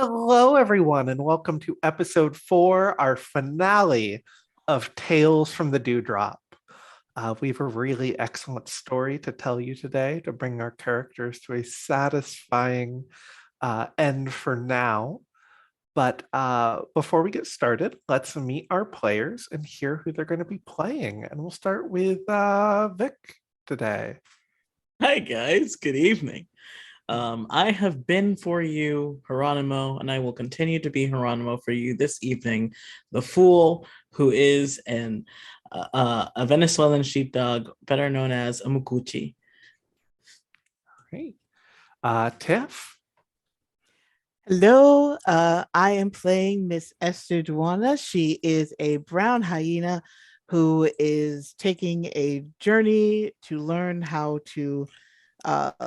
Hello, everyone, and welcome to episode 4, our finale of Tales from the Dewdrop. We have a really excellent story to tell you today to bring our characters to a satisfying end for now. But before we get started, let's meet our players and hear who they're going to be playing. And we'll start with Vic today. Hi guys, good evening. I have been for you Geronimo, and I will continue to be Geronimo for you this evening, the fool who is a Venezuelan sheepdog, better known as a Mukuchi. Great. Tiff. Hello, I am playing Miss Esther Duana. She is a brown hyena who is taking a journey to learn how to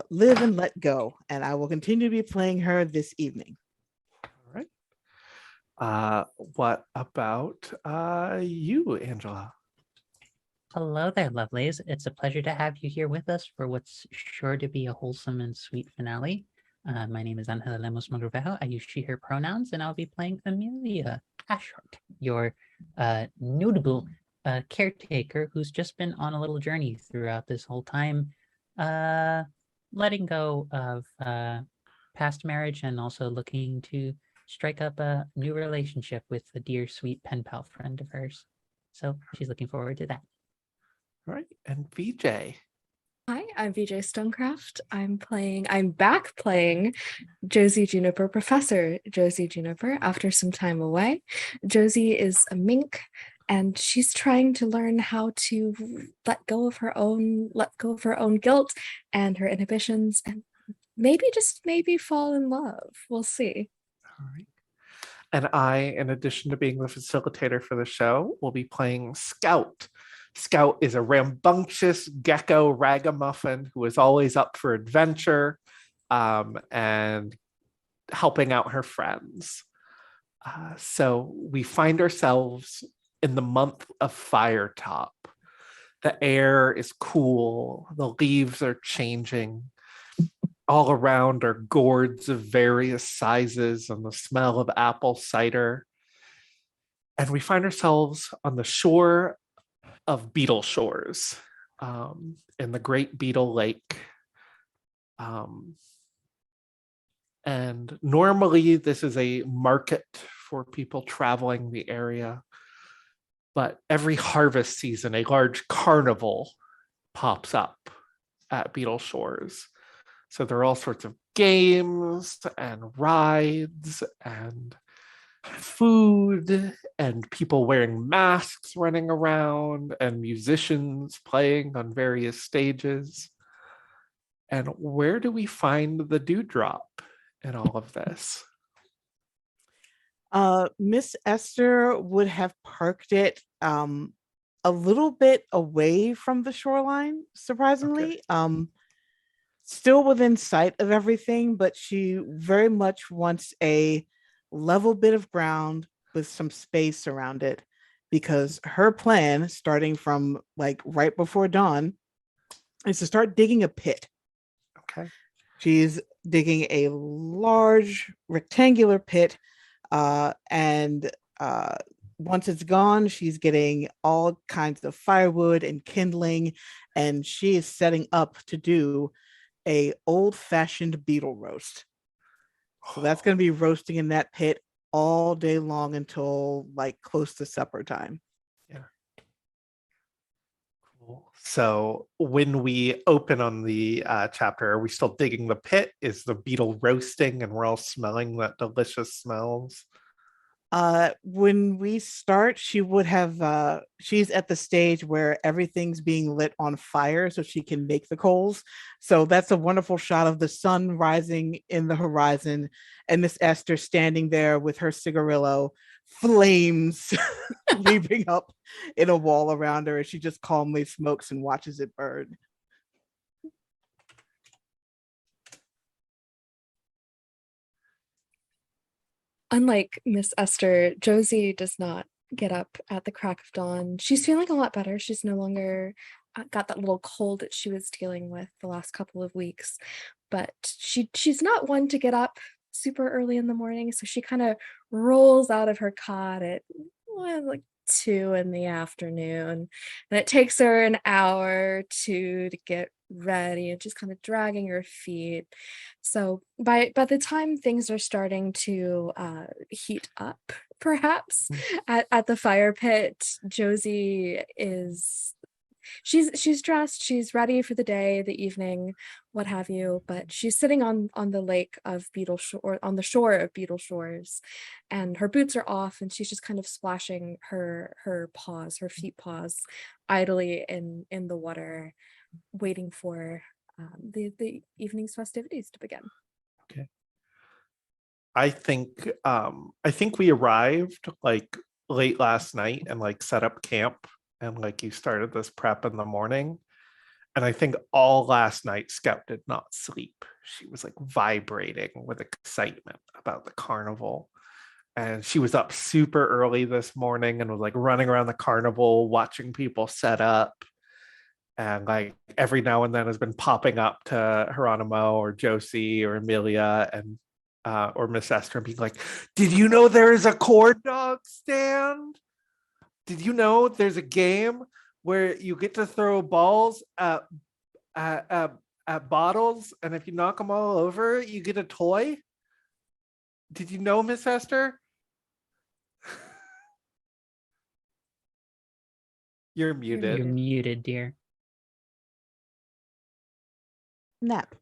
live and let go. And I will continue to be playing her this evening. All right. What about you, Angela? Hello there, lovelies. It's a pleasure to have you here with us for what's sure to be a wholesome and sweet finale. My name is Angela Lemos Mogrovejo. I use she, her pronouns, and I'll be playing Amelia Ashhart, your notable caretaker who's just been on a little journey throughout this whole time, letting go of past marriage and also looking to strike up a new relationship with a dear, sweet pen pal friend of hers. So she's looking forward to that. All right, and VJ. Hi, I'm VJ Stonecraft. I'm back playing Josie Juniper, Professor Josie Juniper, after some time away. Josie is a mink, and she's trying to learn how to let go of her own guilt and her inhibitions, and maybe fall in love. We'll see. All right. And I, in addition to being the facilitator for the show, will be playing Scout. Scout is a rambunctious gecko ragamuffin who is always up for adventure and helping out her friends. So we find ourselves in the month of Firetop. The air is cool, the leaves are changing. All around are gourds of various sizes and the smell of apple cider. And we find ourselves on the shore of Beetle Shores in the Great Beetle Lake. And normally this is a market for people traveling the area. But every harvest season, a large carnival pops up at Beetle Shores. So there are all sorts of games and rides and food and people wearing masks running around and musicians playing on various stages. And where do we find the dewdrop in all of this? Miss Esther would have parked it a little bit away from the shoreline, surprisingly. Okay. Still within sight of everything, but she very much wants a level bit of ground with some space around it, because her plan, starting from like right before dawn, is to start digging a pit. Okay. She's digging a large rectangular pit, and once it's gone, she's getting all kinds of firewood and kindling, and she is setting up to do a old-fashioned beetle roast. So that's going to be roasting in that pit all day long until like close to supper time. Yeah. Cool. So when we open on the chapter, are we still digging the pit? Is the beetle roasting and we're all smelling that delicious smells? When we start, she would have she's at the stage where everything's being lit on fire so she can make the coals. So that's a wonderful shot of the sun rising in the horizon and Miss Esther standing there with her cigarillo, flames leaping up in a wall around her as she just calmly smokes and watches it burn. Unlike Miss Esther, Josie does not get up at the crack of dawn. She's feeling a lot better. She's no longer got that little cold that she was dealing with the last couple of weeks. But she's not one to get up super early in the morning. So she kind of rolls out of her cot at like 2 in the afternoon. And it takes her an hour or two to get ready and just kind of dragging her feet. So by the time things are starting to heat up, perhaps at the fire pit, Josie is she's dressed, she's ready for the day, the evening, what have you, but she's sitting on the lake of Beetle Shore, on the shore of Beetle Shores, and her boots are off, and she's just kind of splashing her paws, her feet paws, idly in the water, waiting for the evening's festivities to begin. Okay. I think we arrived like late last night and like set up camp, and like you started this prep in the morning. And I think all last night Scout did not sleep. She was like vibrating with excitement about the carnival. And she was up super early this morning and was like running around the carnival, watching people set up. And like every now and then has been popping up to Geronimo or Josie or Amelia and or Miss Esther and being like, did you know there is a corn dog stand? Did you know there's a game where you get to throw balls at bottles, and if you knock them all over, you get a toy? Did you know, Miss Esther? You're muted. You're muted, dear. Nap.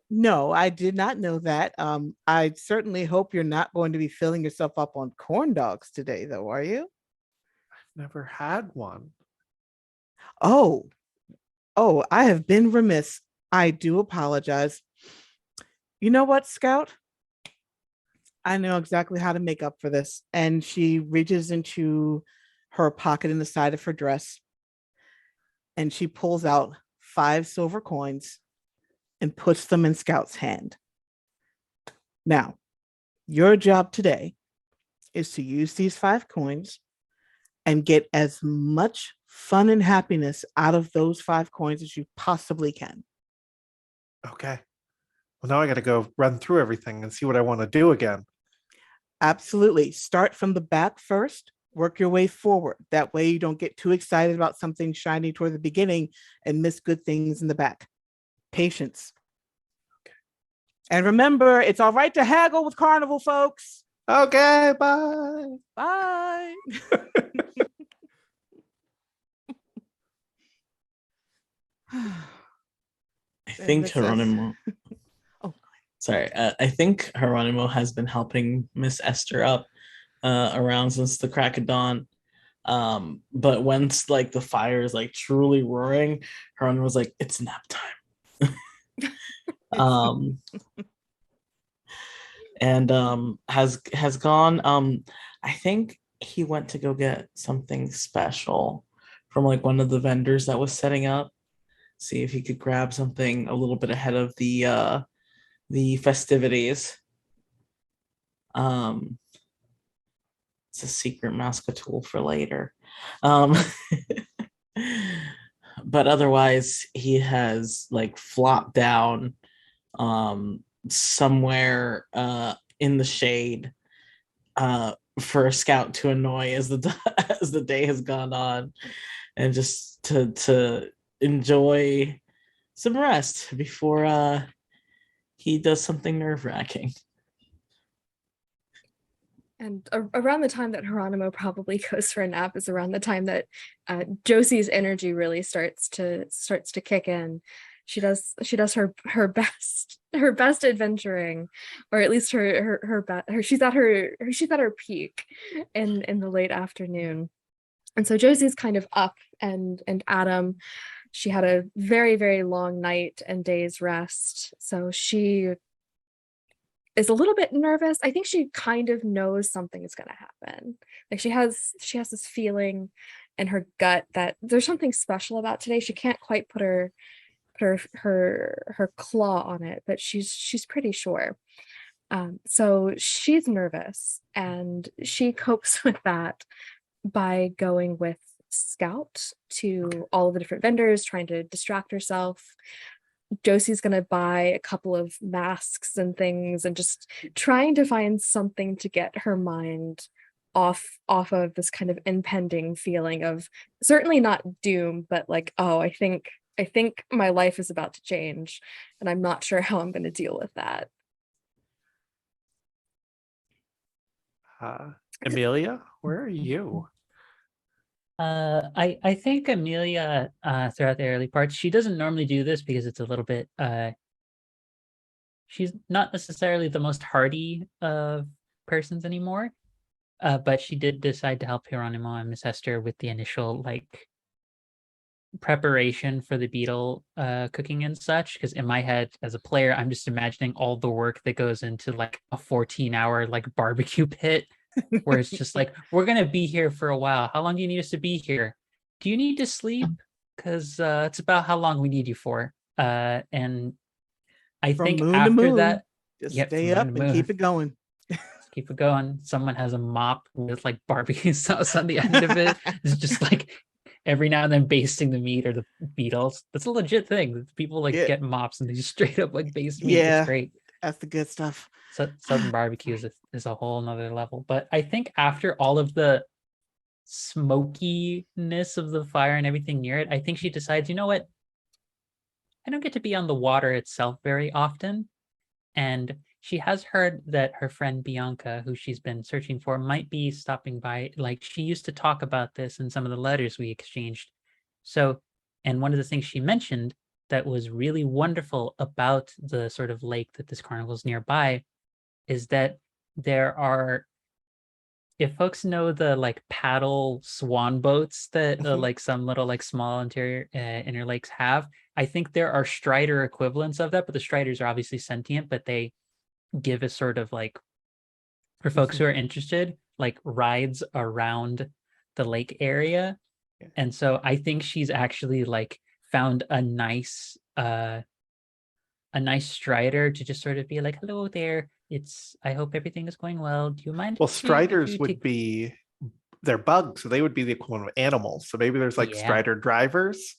No, I did not know that. I certainly hope you're not going to be filling yourself up on corn dogs today, though, are you? Never had one. Oh, I have been remiss. I do apologize. You know what, Scout? I know exactly how to make up for this. And she reaches into her pocket in the side of her dress and she pulls out 5 silver coins and puts them in Scout's hand. Now, your job today is to use these 5 coins and get as much fun and happiness out of those 5 coins as you possibly can. Okay. Well, now I got to go run through everything and see what I want to do again. Absolutely. Start from the back first, work your way forward. That way you don't get too excited about something shiny toward the beginning and miss good things in the back. Patience. Okay. And remember, it's all right to haggle with Carnival, folks. Okay, bye. Bye. I think Geronimo. Oh, sorry. I think Geronimo has been helping Miss Esther up around since the crack of dawn. But once like the fire is like truly roaring, Geronimo was like, "It's nap time." And has gone. I think he went to go get something special from like one of the vendors that was setting up. See if he could grab something a little bit ahead of the festivities. It's a secret Masca tool for later. But otherwise, he has like flopped down somewhere in the shade for a Scout to annoy as the day has gone on, and just to enjoy some rest before he does something nerve-wracking. And around the time that Geronimo probably goes for a nap is around the time that Josie's energy really starts to kick in. She does her best adventuring, or at least she's at her peak in the late afternoon. And so Josie's kind of up and Adam, she had a very, very long night and day's rest. So she is a little bit nervous. I think she kind of knows something is going to happen. Like she has this feeling in her gut that there's something special about today. She can't quite put her claw on it, but she's pretty sure. So she's nervous, and she copes with that by going with Scout to all of the different vendors, trying to distract herself. Josie's gonna buy a couple of masks and things and just trying to find something to get her mind off of this kind of impending feeling of certainly not doom, but like, oh, I think my life is about to change and I'm not sure how I'm gonna deal with that. Amelia, where are you? I think Amelia, throughout the early parts, she doesn't normally do this because it's a little bit, she's not necessarily the most hardy of persons anymore. But she did decide to help Hieronymo and Miss Esther with the initial like preparation for the beetle cooking and such. Because in my head, as a player, I'm just imagining all the work that goes into like a 14-hour like barbecue pit, where it's just like, we're gonna be here for a while. How long do you need us to be here? Do you need to sleep? Because it's about how long we need you for. And I From think moon to after moon, that, just yep, stay from up moon to and moon. keep it going. Keep it going. Someone has a mop with like barbecue sauce on the end of it. It's just like every now and then basting the meat or the beetles. That's a legit thing. People like Yeah. get mops and they just straight up like baste meat. Yeah. It's great. That's the good stuff. So Southern barbecue is a whole nother level. But I think after all of the smokiness of the fire and everything near it, I think she decides, you know what? I don't get to be on the water itself very often. And she has heard that her friend Bianca, who she's been searching for, might be stopping by. Like, she used to talk about this in some of the letters we exchanged. So, and one of the things she mentioned that was really wonderful about the sort of lake that this carnival is nearby is that there are, if folks know the like paddle swan boats that like some little like small interior inner lakes have, I think there are strider equivalents of that, but the striders are obviously sentient, but they give a sort of like, for folks who are interested, like rides around the lake area. Yeah. And so I think she's actually like found a nice strider to just sort of be like, hello there, I hope everything is going well, do you mind Well, if striders you would take-" be they're bugs, so they would be the equivalent of animals. So maybe there's like Yeah. strider drivers.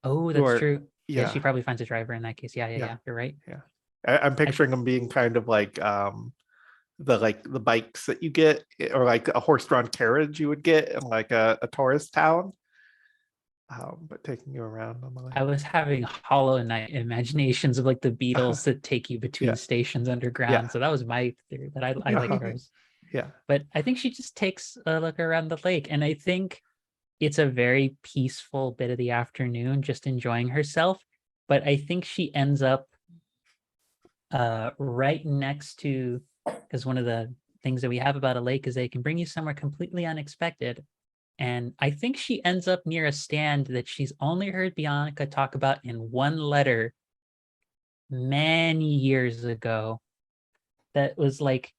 Oh, who that's are- true. Yeah, she Yeah, probably finds a driver in that case. Yeah, Yeah. you're right. yeah. I'm picturing them being kind of like the bikes that you get, or like a horse-drawn carriage you would get in like a tourist town. But taking you around on the lake. I was having Hollow Knight imaginations of like the Beatles that take you between Yeah. stations underground. Yeah. So that was my theory, but I like hers. Yeah. But I think she just takes a look around the lake, and I think it's a very peaceful bit of the afternoon, just enjoying herself. But I think she ends up right next to, because one of the things that we have about a lake is they can bring you somewhere completely unexpected. And I think she ends up near a stand that she's only heard Bianca talk about in one letter many years ago. That was like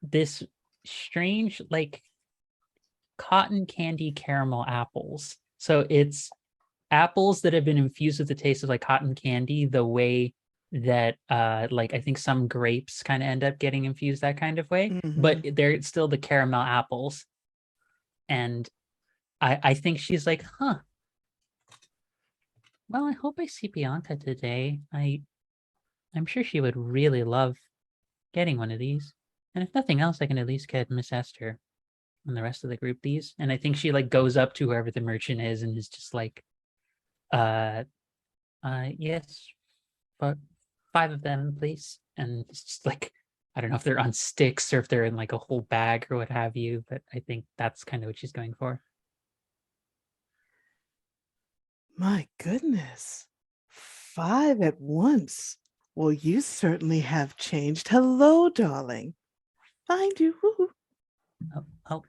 this strange, like cotton candy caramel apples. So it's apples that have been infused with the taste of like cotton candy, the way that like I think some grapes kind of end up getting infused that kind of way, but they're still the caramel apples. And I think she's like, huh. Well, I hope I see Bianca today. I'm sure she would really love getting one of these. And if nothing else, I can at least get Miss Esther and the rest of the group these. And I think she like goes up to whoever the merchant is and is just like, yes, but 5 of them, please. And it's just like, I don't know if they're on sticks or if they're in like a whole bag or what have you, but I think that's kind of what she's going for. My goodness. 5 at once. Well, you certainly have changed. Hello, darling. Find you. Woo-hoo. Oh,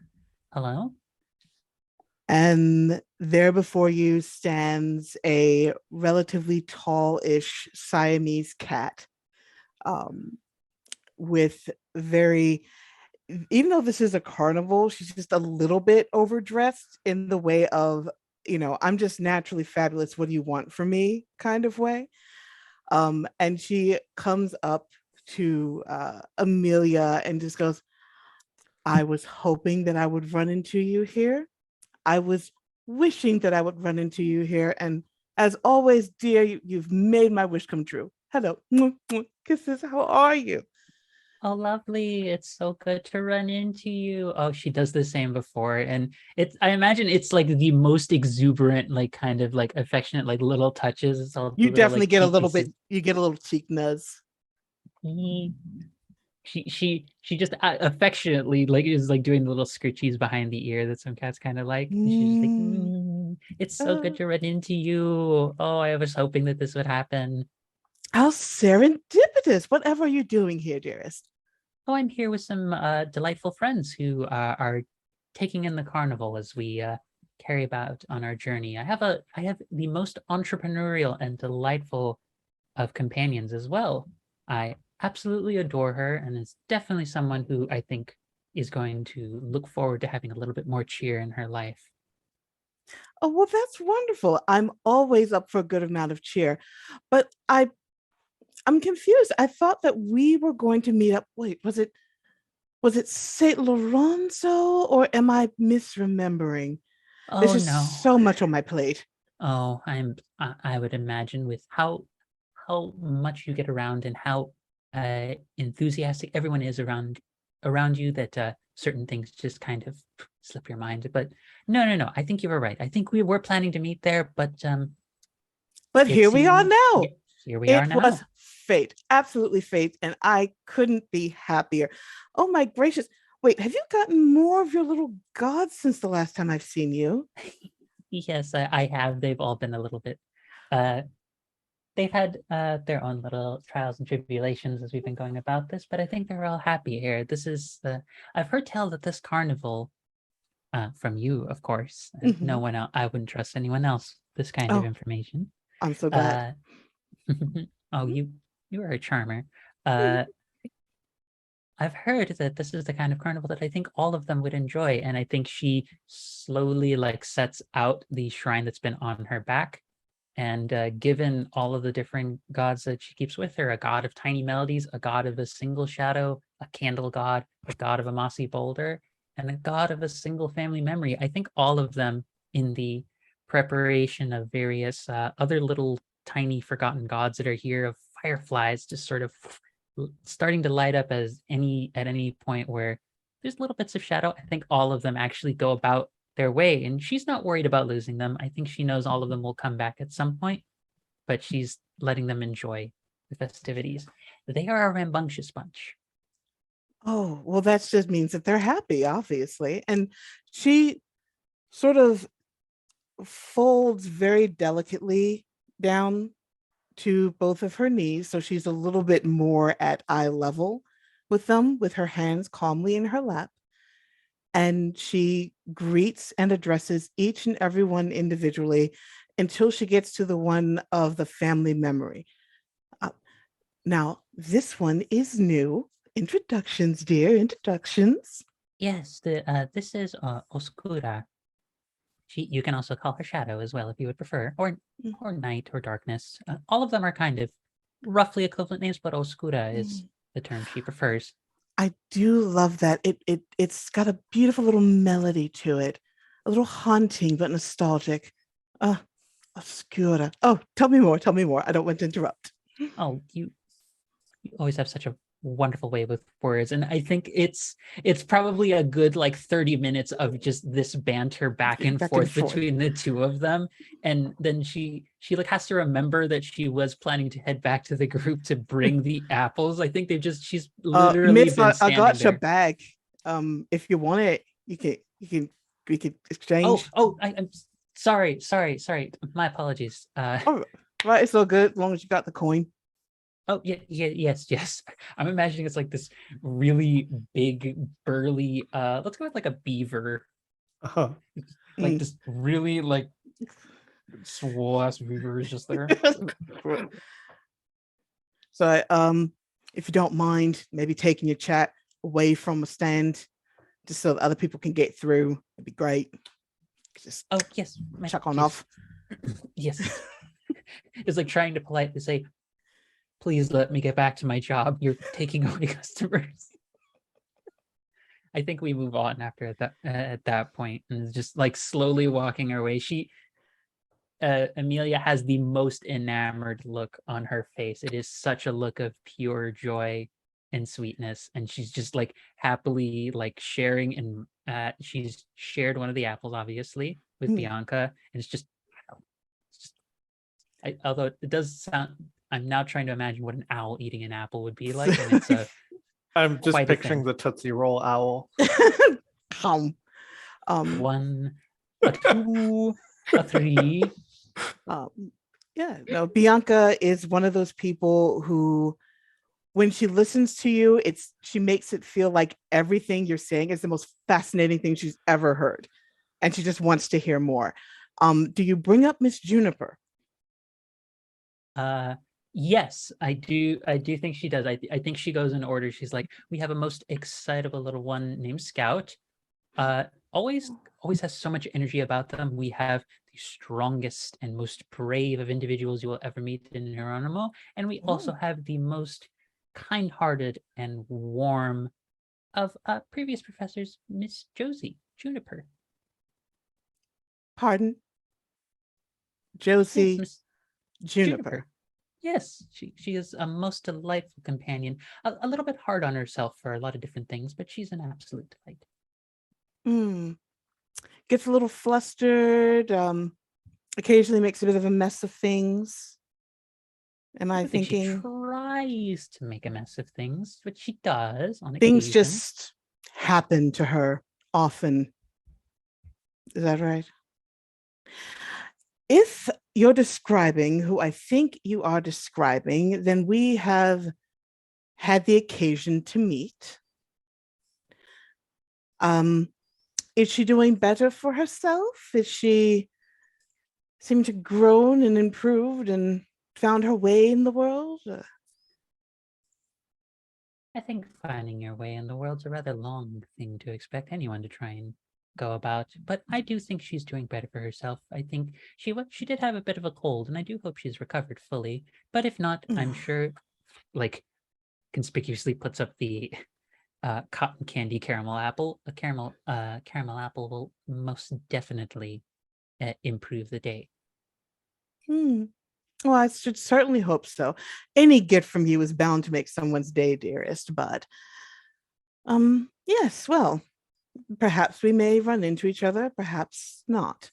hello? And there before you stands a relatively tall-ish Siamese cat, with very, even though this is a carnival, she's just a little bit overdressed in the way of, I'm just naturally fabulous. What do you want from me kind of way. And she comes up to Amelia and just goes, I was hoping that I would run into you here. I was wishing that I would run into you here. And As always, dear, you've made my wish come true. Hello. Kisses. How are you? Oh, lovely. It's so good to run into you. Oh, she does the same before. And I imagine it's like the most exuberant, like kind of like affectionate, like little touches. It's all the You little definitely like get a cheek little bit, kisses. you get a little cheek nuzz. She just affectionately like is like doing the little scritchies behind the ear that some cats kind of like. And she's just like, it's so good to run into you. Oh, I was hoping that this would happen. How serendipitous. Whatever are you doing here, dearest? Oh, I'm here with some delightful friends who are taking in the carnival as we carry about on our journey. I have the most entrepreneurial and delightful of companions as well. I absolutely adore her, and is definitely someone who I think is going to look forward to having a little bit more cheer in her life. Oh, well, that's wonderful. I'm always up for a good amount of cheer, but I'm confused. I thought that we were going to meet up. Wait, was it Saint Lorenzo, or am I misremembering? There's Oh just no. so much on my plate. Oh, I would imagine with how much you get around and how enthusiastic everyone is around you that certain things just kind of slip your mind. But no. I think you were right. I think we were planning to meet there, but But it here we are seems now. here we are It now. was fate, absolutely fate, and I couldn't be happier. Oh my gracious. Wait, have you gotten more of your little gods since the last time I've seen you? Yes, I have. They've all been a little bit. Uh, they've had their own little trials and tribulations as we've been going about this, but I think they're all happy here. This is the. I've heard tell that this carnival, from you, of course, and no Mhm. one else. I wouldn't trust anyone else. This kind of Oh, information. I'm so glad. Uh, oh, you are a charmer. Uh, I've heard that this is the kind of carnival that I think all of them would enjoy, and I think she slowly like sets out the shrine that's been on her back. And given all of the different gods that she keeps with her, a god of tiny melodies, a god of a single shadow, a candle god, a god of a mossy boulder, and a god of a single family memory, I think all of them in the preparation of various other little tiny forgotten gods that are here of fireflies just sort of starting to light up at any point where there's little bits of shadow. I think all of them actually go about their way, and she's not worried about losing them. I think she knows all of them will come back at some point, but she's letting them enjoy the festivities. They are a rambunctious bunch. Oh, well, that just means that they're happy, obviously. And she sort of folds very delicately down to both of her knees. So she's a little bit more at eye level with them, with her hands calmly in her lap. And she greets and addresses each and every one individually until she gets to the one of the family memory. Uh, Now, this one is new. Introductions, dear, introductions. Yes, this is Oscura. You can also call her Shadow as well if you would prefer, or Night or Darkness. All of them are kind of roughly equivalent names, but Oscura is the term she prefers. I do love that. It's got a beautiful little melody to it, a little haunting but nostalgic. Oscura. Oh, tell me more. Tell me more. I don't want to interrupt. Oh, you always have such a wonderful way with words, and I think it's probably a good like 30 minutes of just this banter back and Back and forth forth. between the two of them. And then she like has to remember that she was planning to head back to the group to bring the apples. I think she's literally Miss, been I got standing your there. bag. If you want it, we could exchange. I'm sorry. My apologies. All right, it's all good as long as you got the coin. Oh yeah, yes. I'm imagining it's like this really big, burly. Let's go with like a beaver, Uh-huh. like this really like swole ass beaver is just there. So, if you don't mind, maybe taking your chat away from a stand, just so that other people can get through, it'd be great. Just Oh yes, chuck on yes, off. Yes, it's like trying to politely say, "Please let me get back to my job. You're taking away customers." I think we move on after that at that point, and just like slowly walking her way. Amelia has the most enamored look on her face. It is such a look of pure joy and sweetness, and she's just like happily like sharing, and she's shared one of the apples obviously with Bianca, and it's just although it does sound, I'm now trying to imagine what an owl eating an apple would be like, and it's a I'm just quite a picturing thing. the Tootsie Roll owl. One, a two, a three. Yeah, no, Bianca is one of those people who, when she listens to you, she makes it feel like everything you're saying is the most fascinating thing she's ever heard, and she just wants to hear more. Do you bring up Miss Juniper? Yes, I do. I do think she does. I think she goes in order. She's like, we have a most excitable little one named Scout. Always has so much energy about them. We have the strongest and most brave of individuals you will ever meet in Geronimo, and we also have the most kind-hearted and warm of previous professors, Miss Josie Juniper. Pardon? Josie Yes, Miss Juniper. Yes, she is a most delightful companion. A little bit hard on herself for a lot of different things, but she's an absolute delight. Gets a little flustered, occasionally makes a bit of a mess of things. Am I thinking? She tries to make a mess of things, but she does on occasion. Things just happen to her often. Is that right? If you're describing who I think you are describing, then we have had the occasion to meet. Is she doing better for herself? Is she seem to grown and improved and found her way in the world? I think finding your way in the world's a rather long thing to expect anyone to try and go about, but I do think she's doing better for herself. I think she did have a bit of a cold, and I do hope she's recovered fully. But if not, I'm sure, like, conspicuously puts up the cotton candy caramel apple. A caramel apple will most definitely improve the day. Well, I should certainly hope so. Any gift from you is bound to make someone's day, dearest. But yes, well, perhaps we may run into each other, perhaps not.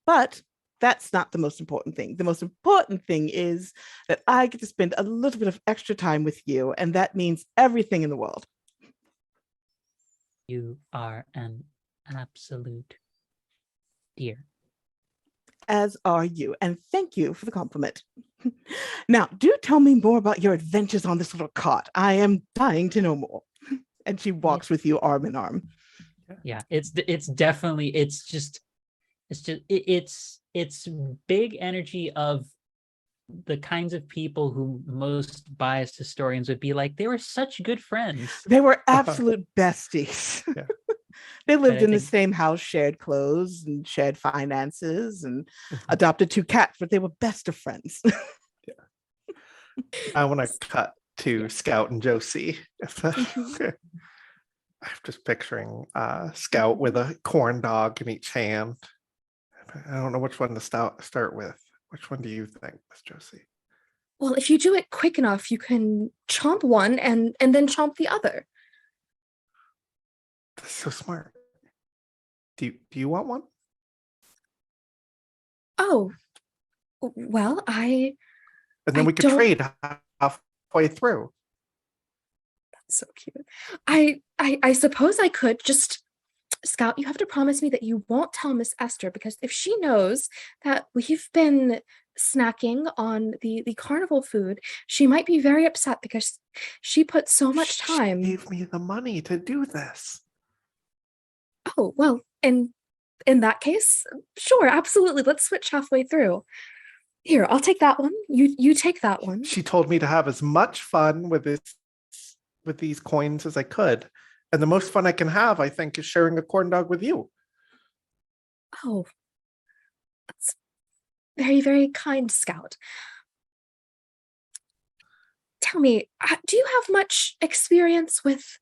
But that's not the most important thing. The most important thing is that I get to spend a little bit of extra time with you, and that means everything in the world. You are an absolute dear. As are you, and thank you for the compliment. Now, do tell me more about your adventures on this little cart. I am dying to know more. And she walks with you arm in arm. Yeah, it's definitely it's big energy of the kinds of people who most biased historians would be like, they were such good friends. They were absolute besties. Yeah. They lived in the same house, shared clothes and shared finances, and adopted 2 cats, but they were best of friends. I want to cut to Scout and Josie. Okay. I'm just picturing Scout with a corn dog in each hand. I don't know which one to start with. Which one do you think, Miss Josie? Well, if you do it quick enough, you can chomp one and then chomp the other. That's so smart. Do you want one? Oh, well, And then I we could don't- trade halfway through. That's so cute. I suppose I could just, Scout, you have to promise me that you won't tell Miss Esther, because if she knows that we've been snacking on the carnival food, she might be very upset because she put so much time. She gave me the money to do this. Oh, well, in that case, sure, absolutely. Let's switch halfway through. Here, I'll take that one. You take that one. She told me to have as much fun with these coins as I could. And the most fun I can have, I think, is sharing a corn dog with you. Oh, that's very, very kind, Scout. Tell me, do you have much experience with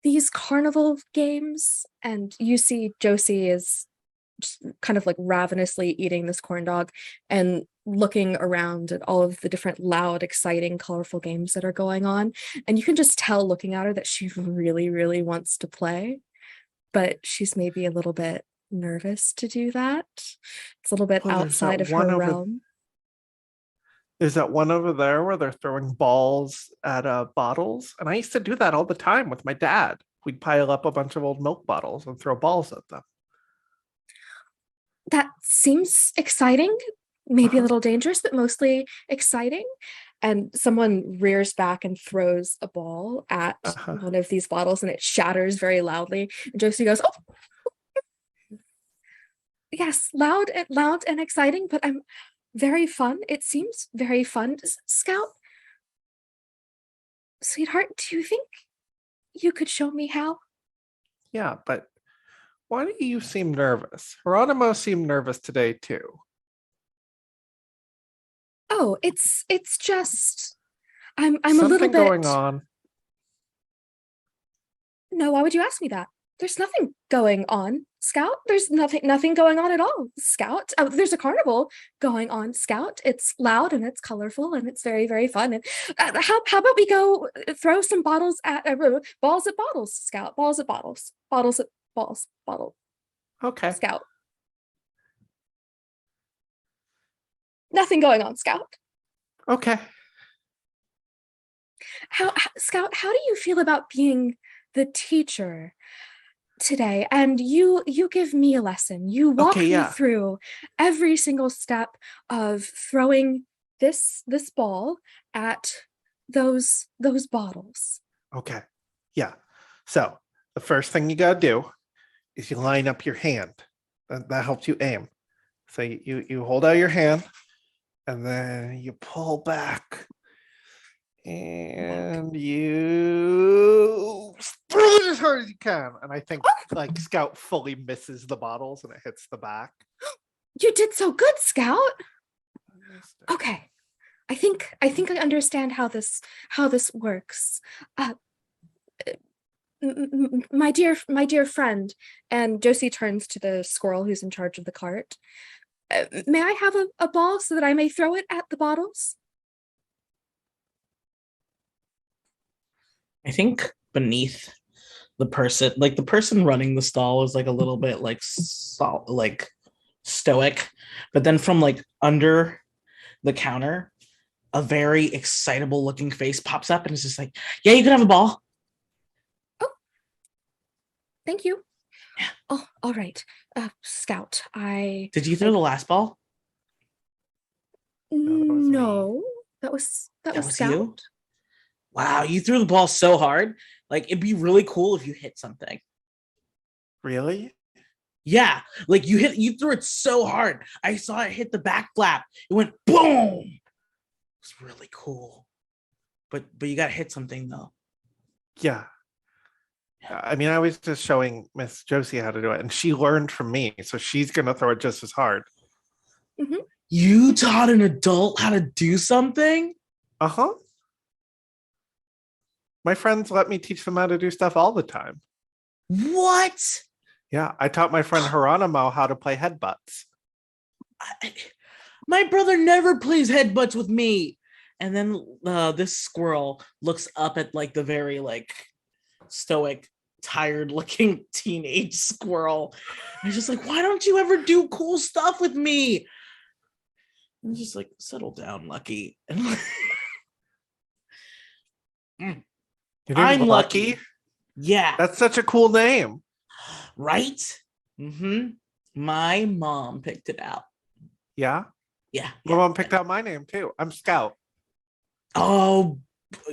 these carnival games? And you see Josie is just kind of like ravenously eating this corn dog and looking around at all of the different loud, exciting, colorful games that are going on. And you can just tell looking at her that she really, really wants to play, but she's maybe a little bit nervous to do that. It's a little bit Well, outside of her realm. There's that one over there where they're throwing balls at bottles. And I used to do that all the time with my dad. We'd pile up a bunch of old milk bottles and throw balls at them. That seems exciting, maybe a little dangerous, but mostly exciting. And someone rears back and throws a ball at one of these bottles and it shatters very loudly. And Josie goes, oh, yes, loud and exciting, but I'm very fun. It seems very fun. Scout, sweetheart, do you think you could show me how? Yeah, but why do you seem nervous? Geronimo seemed nervous today too. Oh, it's just I'm Something a little bit going on. No, why would you ask me that? There's nothing going on, Scout. There's nothing going on at all, Scout. There's a carnival going on, Scout. It's loud and it's colorful and it's very, very fun. And how about we go throw some balls at bottles, Scout? Balls at bottles. Bottles at balls. Bottle. Okay. Scout. Nothing going on, Scout. Okay. Scout, how do you feel about being the teacher today? And you give me a lesson. You walk me through every single step of throwing this ball at those bottles. Okay. Yeah. So the first thing you gotta do is you line up your hand. That helps you aim. So you hold out your hand and then you pull back and you throw it as hard as you can. And I think like Scout fully misses the bottles and it hits the back. You did so good, Scout. Okay. I think I understand how this works. My dear friend, and Josie turns to the squirrel who's in charge of the cart. May I have a ball so that I may throw it at the bottles? I think beneath the person running the stall is like a little bit like stoic, but then from like under the counter, a very excitable looking face pops up and it's just like, yeah, you can have a ball. Oh, thank you. Yeah. Oh, all right. Scout, Did you throw the last ball? No, that was Scout. You? Wow, you threw the ball so hard. Like, it'd be really cool if you hit something. Really? Yeah, like you threw it so hard. I saw it hit the back flap. It went boom. It was really cool. But you gotta hit something though. Yeah. I mean, I was just showing Miss Josie how to do it, and she learned from me, so she's gonna throw it just as hard. Mm-hmm. You taught an adult how to do something? Uh-huh. My friends let me teach them how to do stuff all the time. What? Yeah, I taught my friend Geronimo how to play headbutts. My brother never plays headbutts with me. And then this squirrel looks up at like the very like stoic, tired looking teenage squirrel. And he's just like, why don't you ever do cool stuff with me? And just like, settle down, Lucky. I'm Lucky. Yeah. That's such a cool name. Right? Mm-hmm. My mom picked it out. Yeah? Yeah. My mom picked out my name too. I'm Scout. Oh,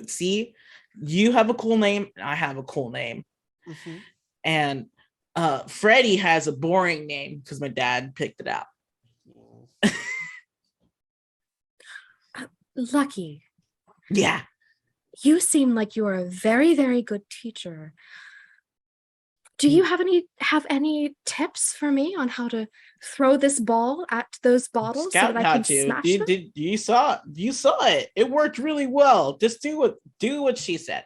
see? You have a cool name, and I have a cool name. Mm-hmm. And Freddie has a boring name because my dad picked it out. Lucky. Yeah. You seem like you are a very, very good teacher. Do you have any tips for me on how to throw this ball at those bottles Scout so that I can smash them? You saw it. It worked really well. Just do what she said.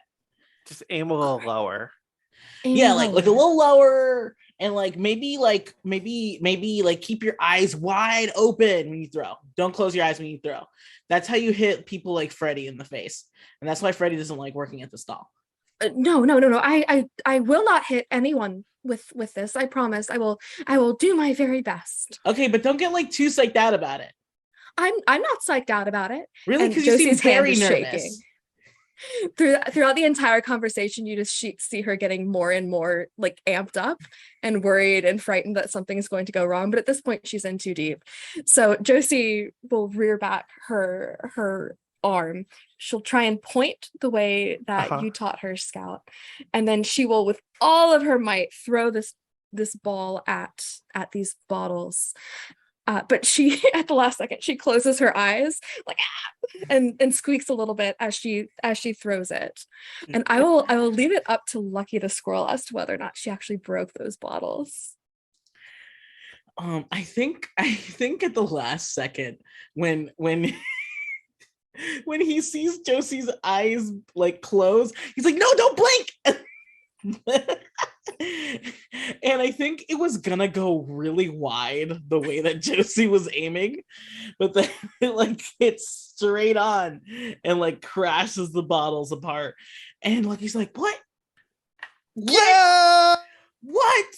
Just aim a little lower. Yeah, like a little lower, and maybe keep your eyes wide open when you throw. Don't close your eyes when you throw. That's how you hit people like Freddy in the face, and that's why Freddy doesn't like working at the stall. No. I will not hit anyone with this. I promise. I will do my very best. Okay, but don't get like too psyched out about it. I'm not psyched out about it. Really, because you seem very nervous. Throughout the entire conversation, you just see her getting more and more like amped up and worried and frightened that something's going to go wrong. But at this point, she's in too deep. So Josie will rear back her arm. She'll try and point the way that you taught her, Scout, and then she will, with all of her might, throw this ball at these bottles. But she, at the last second, she closes her eyes like and squeaks a little bit as she throws it. And I will leave it up to Lucky the squirrel as to whether or not she actually broke those bottles. I think at the last second when when he sees Josie's eyes like close, he's like, "No, don't blink." And I think it was gonna go really wide the way that Josie was aiming, but then it like hits straight on and like crashes the bottles apart. And like he's like, "What? Yeah! What?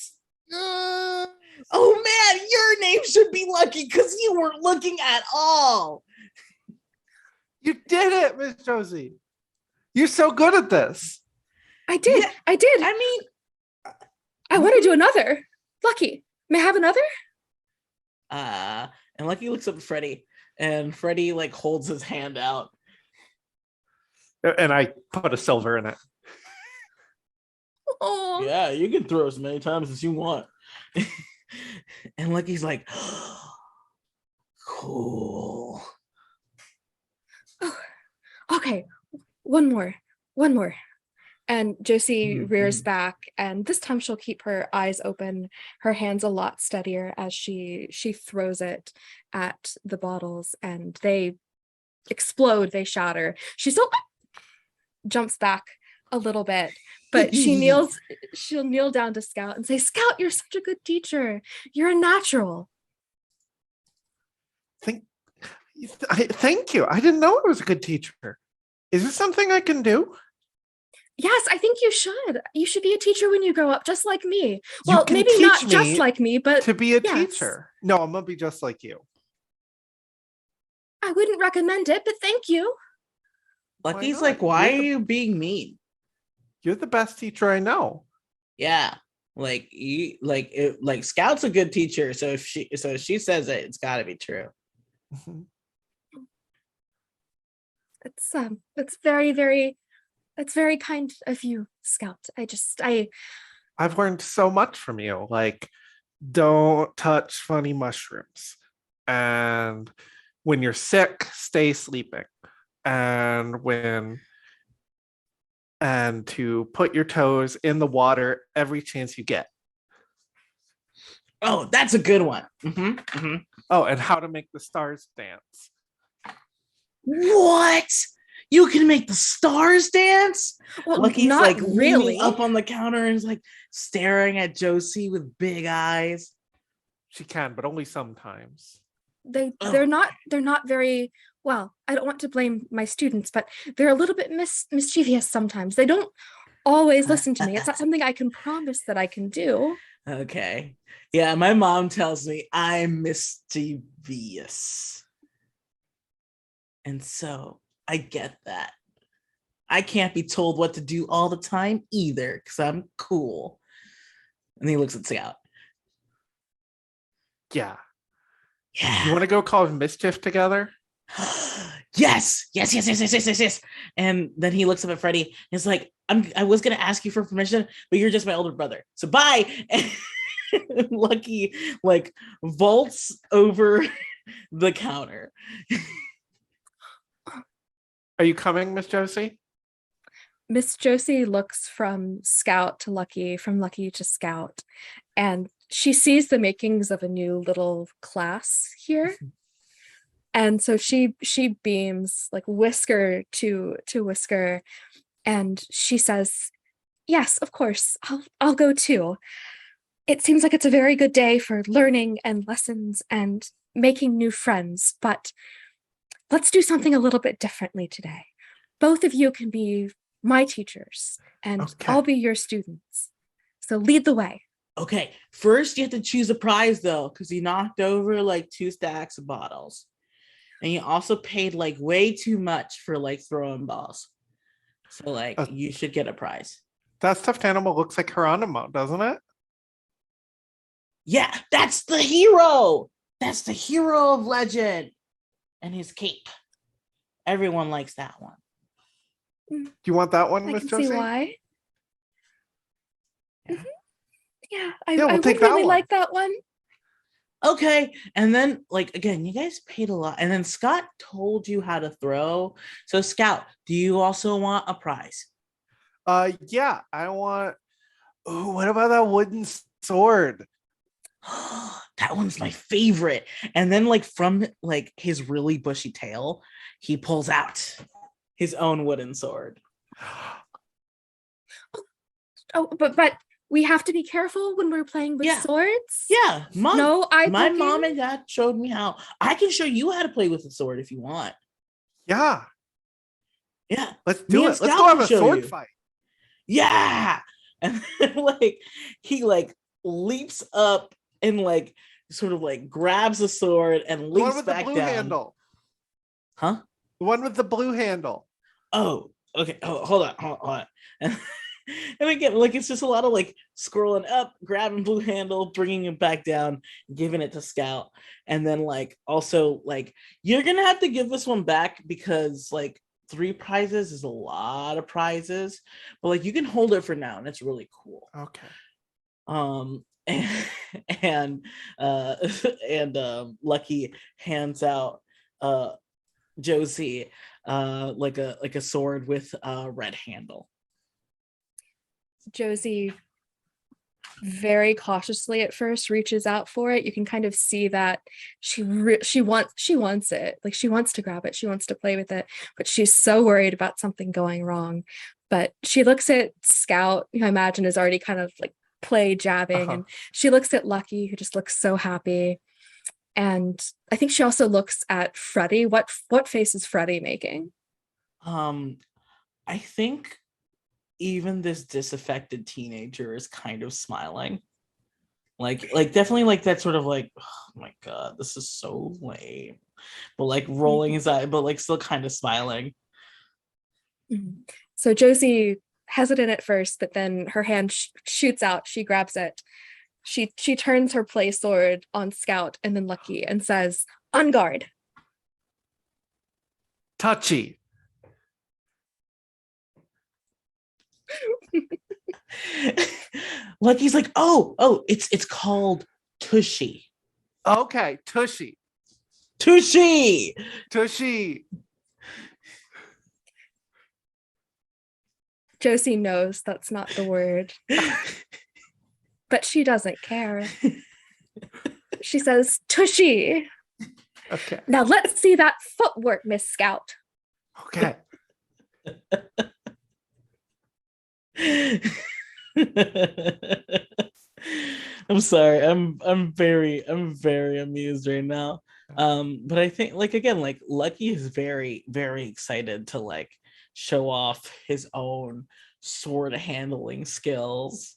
Oh man, your name should be Lucky because you weren't looking at all." You did it, Miss Josie. You're so good at this. I did. Yeah, I did. I mean, I want to do another. Lucky, may I have another? And Lucky looks up at Freddy, and Freddy like holds his hand out. And I put a silver in it. Oh. Yeah, you can throw as many times as you want. And Lucky's like, cool. Oh, okay, one more. And Josie rears back, and this time she'll keep her eyes open, her hands a lot steadier as she throws it at the bottles, and they explode, they shatter. She still jumps back a little bit, but she'll kneel down to Scout and say, "Scout, you're such a good teacher. You're a natural." Thank you. I didn't know I was a good teacher. Is this something I can do? Yes, I think you should. You should be a teacher when you grow up, just like me. Well, maybe not just like me, but to be a teacher. No, I'm gonna be just like you. I wouldn't recommend it, but thank you. Lucky's like, why are you being mean? You're the best teacher I know. Yeah, like you, like Scout's a good teacher. So if she says it, it's got to be true. It's very, very. That's very kind of you, Scout. I've learned so much from you. Like, don't touch funny mushrooms. And when you're sick, stay sleeping. And to put your toes in the water every chance you get. Oh, that's a good one. Oh, and how to make the stars dance. What? You can make the stars dance? Well, Lucky's not like really. leaning up on the counter and is like staring at Josie with big eyes. She can, but only sometimes. They're not very well. I don't want to blame my students, but they're a little bit mischievous sometimes. They don't always listen to me. It's not something I can promise that I can do. Okay. Yeah, my mom tells me I'm mischievous. And so I get that. I can't be told what to do all the time either because I'm cool. And he looks at Scout. Yeah. Yeah. You want to go cause mischief together? Yes. And then he looks up at Freddy and is like, I was going to ask you for permission, but you're just my older brother. So bye. And Lucky like vaults over the counter. Are you coming, Miss Josie? Miss Josie looks from Scout to Lucky, from Lucky to Scout, and she sees the makings of a new little class here. And so she beams like whisker to whisker, and she says, yes, of course. I'll go too. It seems like it's a very good day for learning and lessons and making new friends, but let's do something a little bit differently today. Both of you can be my teachers, and Okay. I'll be your students. So lead the way. Okay, first you have to choose a prize though, because you knocked over like 2 stacks of bottles. And you also paid like way too much for like throwing balls. So like you should get a prize. That stuffed animal looks like Geronimo, doesn't it? Yeah, that's the hero. That's the hero of legend. And his cape. Everyone likes that one. Do you want that one, I Miss can Josie? see why. Yeah. Mhm. Yeah, I we'll would take that really one. like that one. Okay. And then, like, again, you guys paid a lot. And then Scott told you how to throw. So, Scout, do you also want a prize? Yeah, I want. Oh, what about that wooden sword? That one's my favorite. And then, like, from like his really bushy tail, he pulls out his own wooden sword. Oh, but we have to be careful when we're playing with Yeah. swords. Yeah, No eye my poking. mom and dad showed me how. I can show you how to play with a sword if you want. Yeah, Yeah, let's Me do and it. Let's Scout go have can a show sword you. fight. Yeah, and then, like he like leaps up and like sort of like grabs a sword and The one leaps with the back blue down. handle. Huh? The one with the blue handle. Oh, okay. Oh, hold on. And again, like it's just a lot of like scrolling up, grabbing blue handle, bringing it back down, giving it to Scout, and then like also like you're gonna have to give this one back because like 3 prizes is a lot of prizes, but like you can hold it for now, and it's really cool. Okay. And and uh and Lucky hands out Josie like a sword with a red handle. Josie very cautiously at first reaches out for it. You can kind of see that she wants it. Like she wants to grab it. She wants to play with it, but she's so worried about something going wrong. But she looks at Scout, who I imagine is already kind of like play jabbing, and she looks at Lucky, who just looks so happy. And I think she also looks at Freddie. What face is Freddie making? I think even this disaffected teenager is kind of smiling. Like definitely like that sort of like, oh my god, this is so lame. But like rolling his eye, but like still kind of smiling. So Josie hesitant at first, but then her hand shoots out. She grabs it. She turns her play sword on Scout and then Lucky and says, "On guard." Touchy. Lucky's like, oh, it's called Tushy. Okay, tushy. Tushy. Tushy. Josie knows that's not the word, but she doesn't care. She says, "Tushy." Okay. Now let's see that footwork, Miss Scout. Okay. I'm sorry. I'm very amused right now. But I think like again, like Lucky is very, very excited to like show off his own sword handling skills.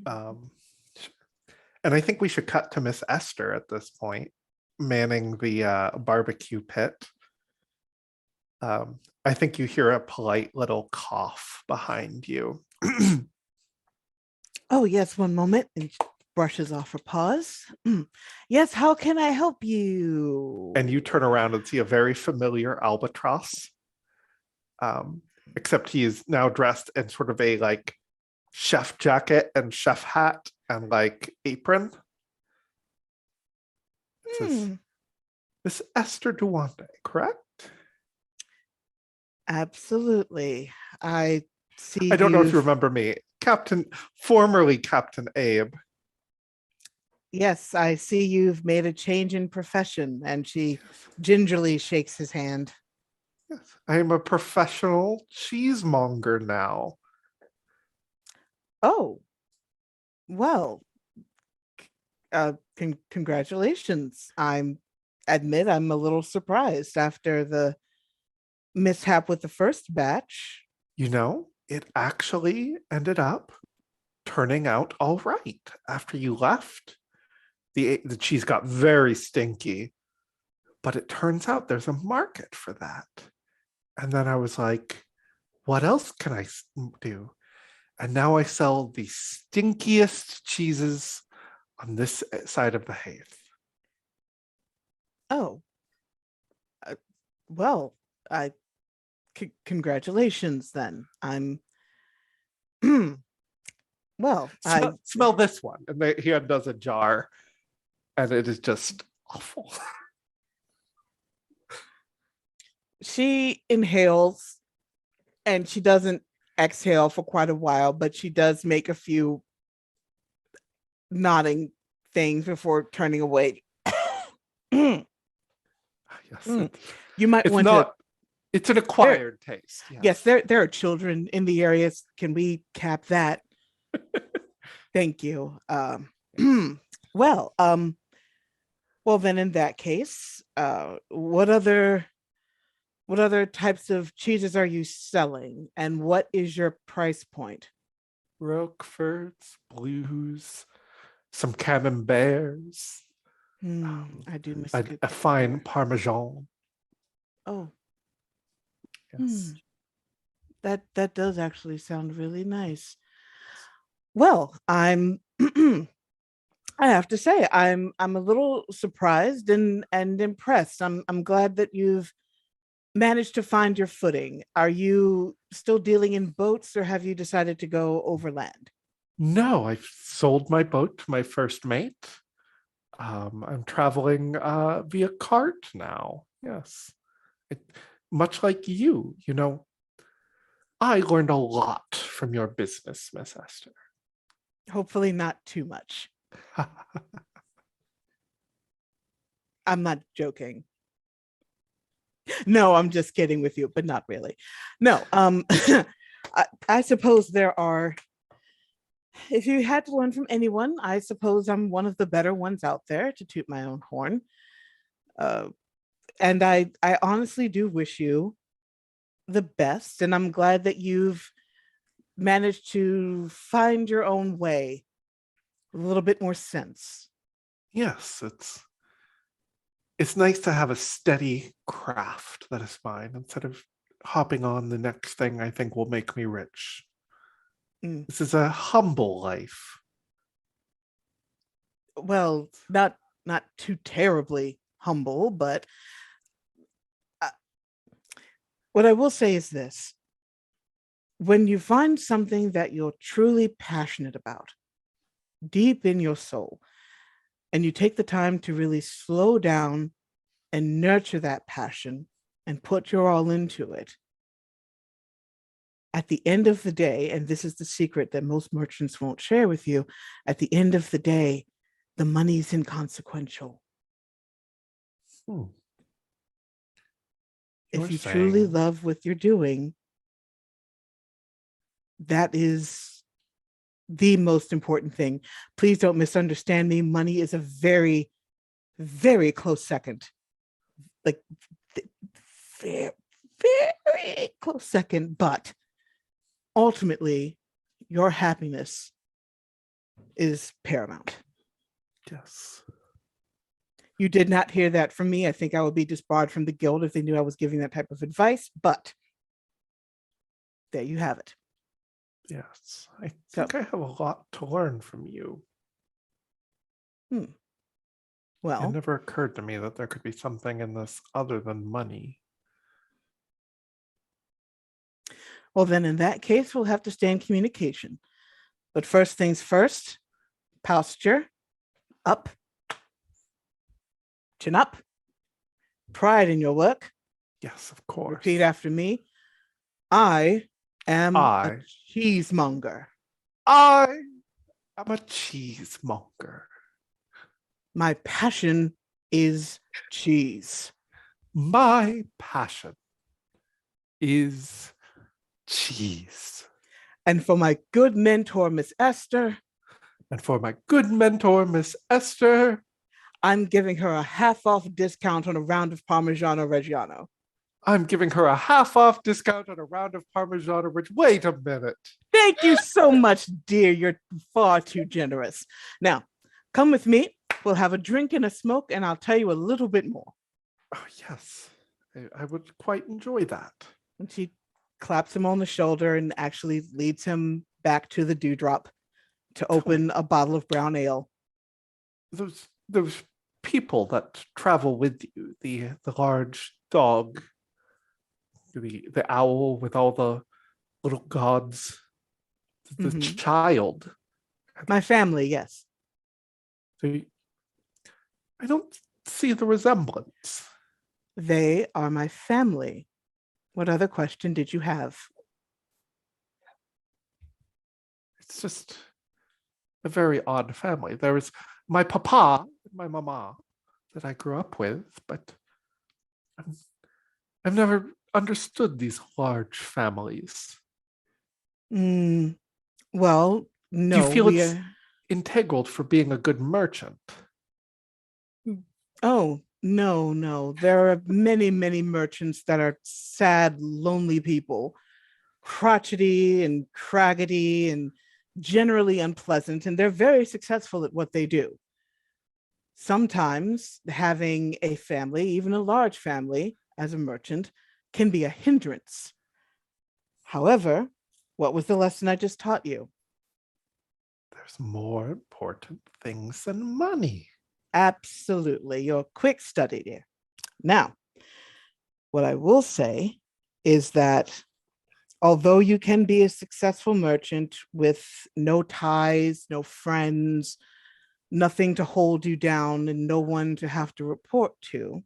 And I think we should cut to Miss Esther at this point, manning the barbecue pit. I think you hear a polite little cough behind you. Oh, yes, one moment. And she brushes off her paws. Yes, how can I help you? And you turn around and see a very familiar albatross. Except he is now dressed in sort of a like chef jacket and chef hat and like apron. It says, Miss Esther Duwande, correct? Absolutely. I see. I don't know if you remember me. Formerly Captain Abe. Yes, I see you've made a change in profession. And she gingerly shakes his hand. Yes, I am a professional cheesemonger now. Oh, well, congratulations. I'm a little surprised after the mishap with the first batch. You know, it actually ended up turning out all right. After you left, the cheese got very stinky, but it turns out there's a market for that. And then I was like, what else can I do? And now I sell the stinkiest cheeses on this side of the heath. Oh, well, I congratulations then. I'm well, Smell this one. And he undoes a jar, and it is just awful. she inhales and she doesn't exhale for quite a while, but she does make a few nodding things before turning away. Yes, You might it's want not. to. It's an acquired taste. Yes, there are children in the areas. Can we cap that? Thank you. Well, well then in that case, what other types of cheeses are you selling, and what is your price point? Roqueforts, blues, some camemberts, I do miss a fine Parmesan. Oh, Yes. that does actually sound really nice. Well, I'm I have to say I'm a little surprised and impressed. I'm glad that you've managed to find your footing. Are you still dealing in boats, or have you decided to go overland? No, I've sold my boat to my first mate. I'm traveling via cart now. Yes. It, much like you know, I learned a lot from your business, Miss Esther. Hopefully not too much. I'm not joking. No, I'm just kidding with you, but not really. No, I suppose there are, if you had to learn from anyone, I suppose I'm one of the better ones out there, to toot my own horn. And I honestly do wish you the best, and I'm glad that you've managed to find your own way with a little bit more sense. Yes, it's nice to have a steady craft that is mine instead of hopping on the next thing I think will make me rich. This is a humble life. Well, not too terribly humble, but what I will say is this: when you find something that you're truly passionate about, deep in your soul, and you take the time to really slow down and nurture that passion and put your all into it, at the end of the day, and this is the secret that most merchants won't share with you, at the end of the day, the money's inconsequential. If you truly love what you're doing, that is the most important thing. Please don't misunderstand me. Money is a very, very close second. Like, very, very close second. But ultimately, your happiness is paramount. Yes. You did not hear that from me. I think I would be disbarred from the guild if they knew I was giving that type of advice, but there you have it. Yes. I think I have a lot to learn from you. Well, it never occurred to me that there could be something in this other than money. Well, then in that case, we'll have to stay in communication. But first things first, posture up, chin up, pride in your work. Yes, of course. Repeat after me. I am a cheesemonger. I am a cheesemonger. My passion is cheese. My passion is cheese. And for my good mentor, Miss Esther, And for my good mentor, Miss Esther, I'm giving her a half-off discount on a round of Parmigiano Reggiano. I'm giving her a half-off discount on a round of Parmigiano Reggiano. Wait a minute. Thank you so much, dear. You're far too generous. Now, come with me. We'll have a drink and a smoke, and I'll tell you a little bit more. Oh, yes. I would quite enjoy that. And she claps him on the shoulder and actually leads him back to the dewdrop to open a bottle of brown ale. Those people that travel with you, the large dog, the owl with all the little gods, the Mhm. child. My family, yes. I don't see the resemblance. They are my family. What other question did you have? It's just a very odd family. There was my papa and my mama that I grew up with, but I've never understood these large families. Well, no. Do you feel it's integral for being a good merchant? Oh, no. There are many, many merchants that are sad, lonely people, crotchety and craggedy and generally unpleasant, and they're very successful at what they do. Sometimes having a family, even a large family, as a merchant, can be a hindrance. However, what was the lesson I just taught you? There's more important things than money. Absolutely. You're a quick study there. Now, what I will say is that although you can be a successful merchant with no ties, no friends, nothing to hold you down, and no one to have to report to,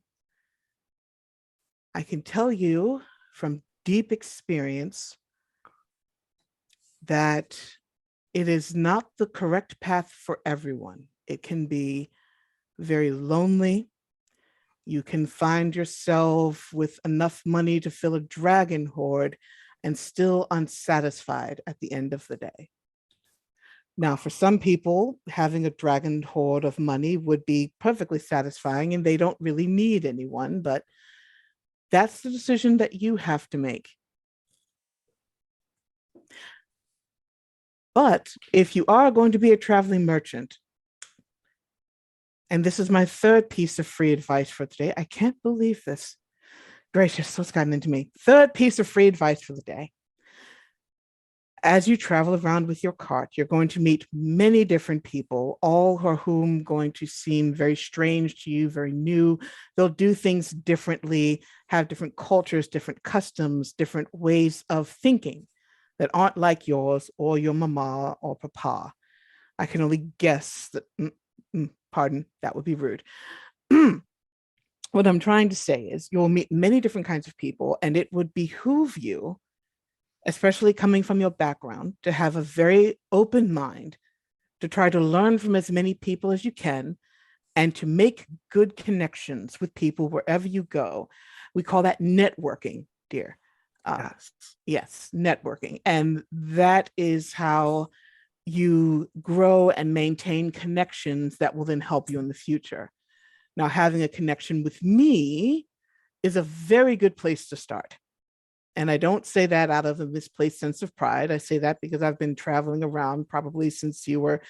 I can tell you from deep experience that it is not the correct path for everyone. It can be very lonely. You can find yourself with enough money to fill a dragon hoard and still unsatisfied at the end of the day. Now, for some people, having a dragon hoard of money would be perfectly satisfying and they don't really need anyone, but that's the decision that you have to make. But if you are going to be a traveling merchant, and this is my third piece of free advice for today. I can't believe this. Gracious, what's gotten into me? Third piece of free advice for the day. As you travel around with your cart, you're going to meet many different people, all of whom going to seem very strange to you, very new. They'll do things differently, have different cultures, different customs, different ways of thinking that aren't like yours or your mama or papa. I can only guess that, pardon, that would be rude. What I'm trying to say is you'll meet many different kinds of people, and it would behoove you, especially coming from your background, to have a very open mind, to try to learn from as many people as you can, and to make good connections with people wherever you go. We call that networking, dear. Yes, networking. And that is how you grow and maintain connections that will then help you in the future. Now, having a connection with me is a very good place to start. And I don't say that out of a misplaced sense of pride. I say that because I've been traveling around probably since you were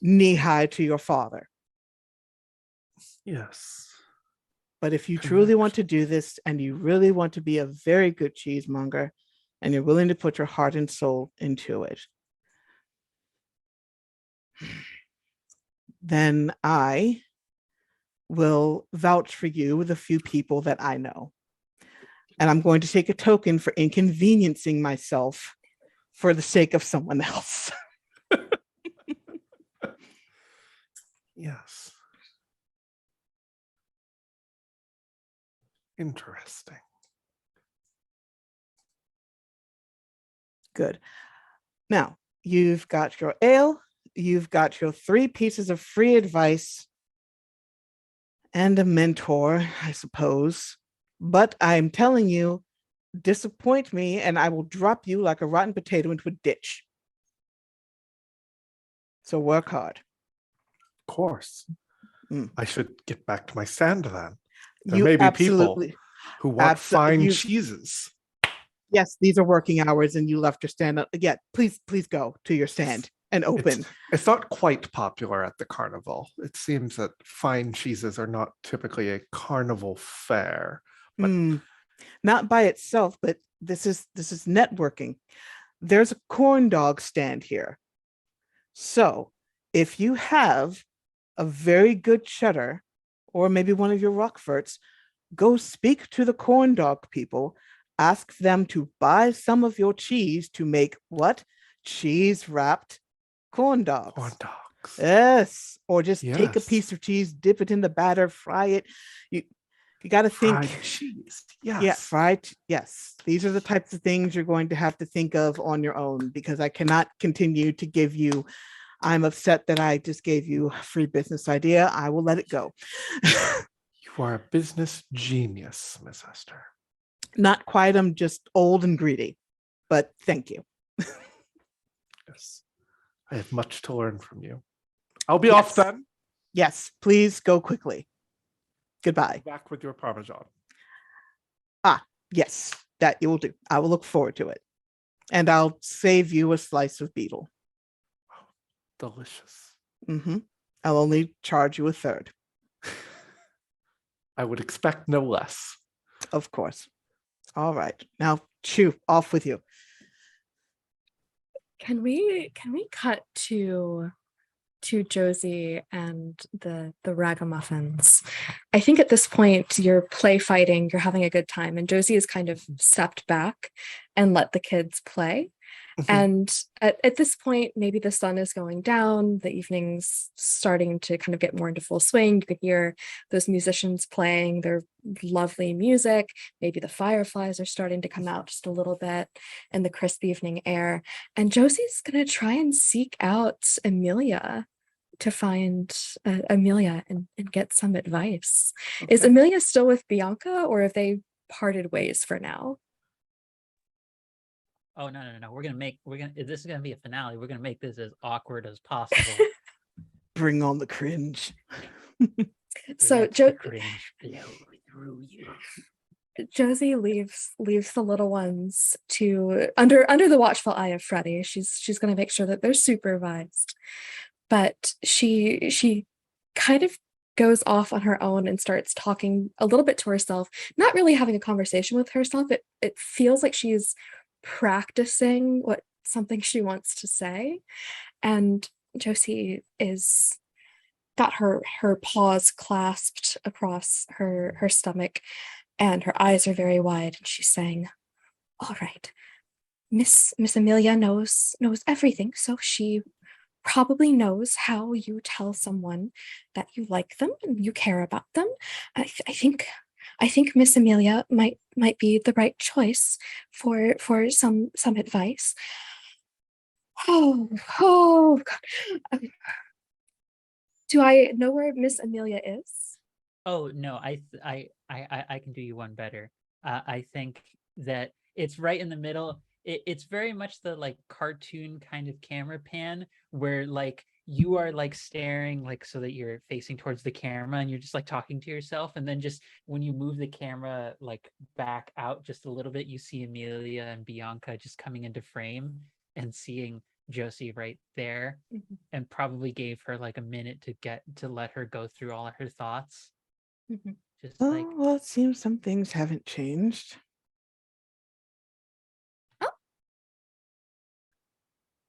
knee-high to your father. Yes. But if you truly want to do this and you really want to be a very good cheesemonger and you're willing to put your heart and soul into it, then I will vouch for you with a few people that I know. And I'm going to take a token for inconveniencing myself for the sake of someone else. Yes. Interesting. Good. Now, you've got your ale, you've got your 3 pieces of free advice, and a mentor, I suppose. But I'm telling you, disappoint me and I will drop you like a rotten potato into a ditch. So work hard. Of course. Mm. I should get back to my stand then. There You may be absolutely, people who want fine you- cheeses. yes, these are working hours and you left your stand up. Yeah, please go to your stand and open. It's not quite popular at the carnival. It seems that fine cheeses are not typically a carnival fare. But Not by itself, but this is networking. There's a corn dog stand here. So if you have a very good cheddar or maybe one of your Rockforts, go speak to the corn dog people. Ask them to buy some of your cheese to make what? Cheese wrapped corn dogs. Corn dogs. Yes. Or just take a Yes. piece of cheese, dip it in the batter, fry it. You got to think. Fried cheese. Yes. Yeah, fried. Yes. These are the types of things you're going to have to think of on your own because I cannot continue to give you. I'm upset that I just gave you a free business idea. I will let it go. You are a business genius, Miss Esther. Not quite. I'm just old and greedy, but thank you. Yes. I have much to learn from you. I'll be off then. Yes, please go quickly. Goodbye. Back with your Parmesan. Yes, that you will do. I will look forward to it. And I'll save you a slice of beetle. Delicious. I'll only charge you a third. I would expect no less. Of course. All right. Now, chew, off with you. Can we cut to Josie and the ragamuffins? I think at this point you're play fighting, you're having a good time, and Josie has kind of stepped back and let the kids play. And at this point, maybe the sun is going down, the evening's starting to kind of get more into full swing. You can hear those musicians playing their lovely music. Maybe the fireflies are starting to come out just a little bit in the crisp evening air. And Josie's going to try and seek out Amelia to find Amelia and get some advice. Okay. Is Amelia still with Bianca, or have they parted ways for now? Oh no. This is gonna be a finale. We're gonna make this as awkward as possible. Bring on the cringe. So Let the cringe flow through you. Josie leaves the little ones to under the watchful eye of Freddie. She's going to make sure that they're supervised, but she kind of goes off on her own and starts talking a little bit to herself, not really having a conversation with herself. It feels like she's practicing something she wants to say, and Josie is got her paws clasped across her stomach, and her eyes are very wide, and she's saying, all right, Miss Amelia knows everything, so she probably knows how you tell someone that you like them and you care about them. I think Miss Amelia might be the right choice for some advice. Oh God. Do I know where Miss Amelia is? Oh no, I can do you one better. I think that it's right in the middle. It's very much the like cartoon kind of camera pan where like you are like staring like so that you're facing towards the camera and you're just like talking to yourself, and then just when you move the camera like back out just a little bit, you see Amelia and Bianca just coming into frame and seeing Josie right there, and probably gave her like a minute to let her go through all of her thoughts. Just like, Well, it seems some things haven't changed. Oh,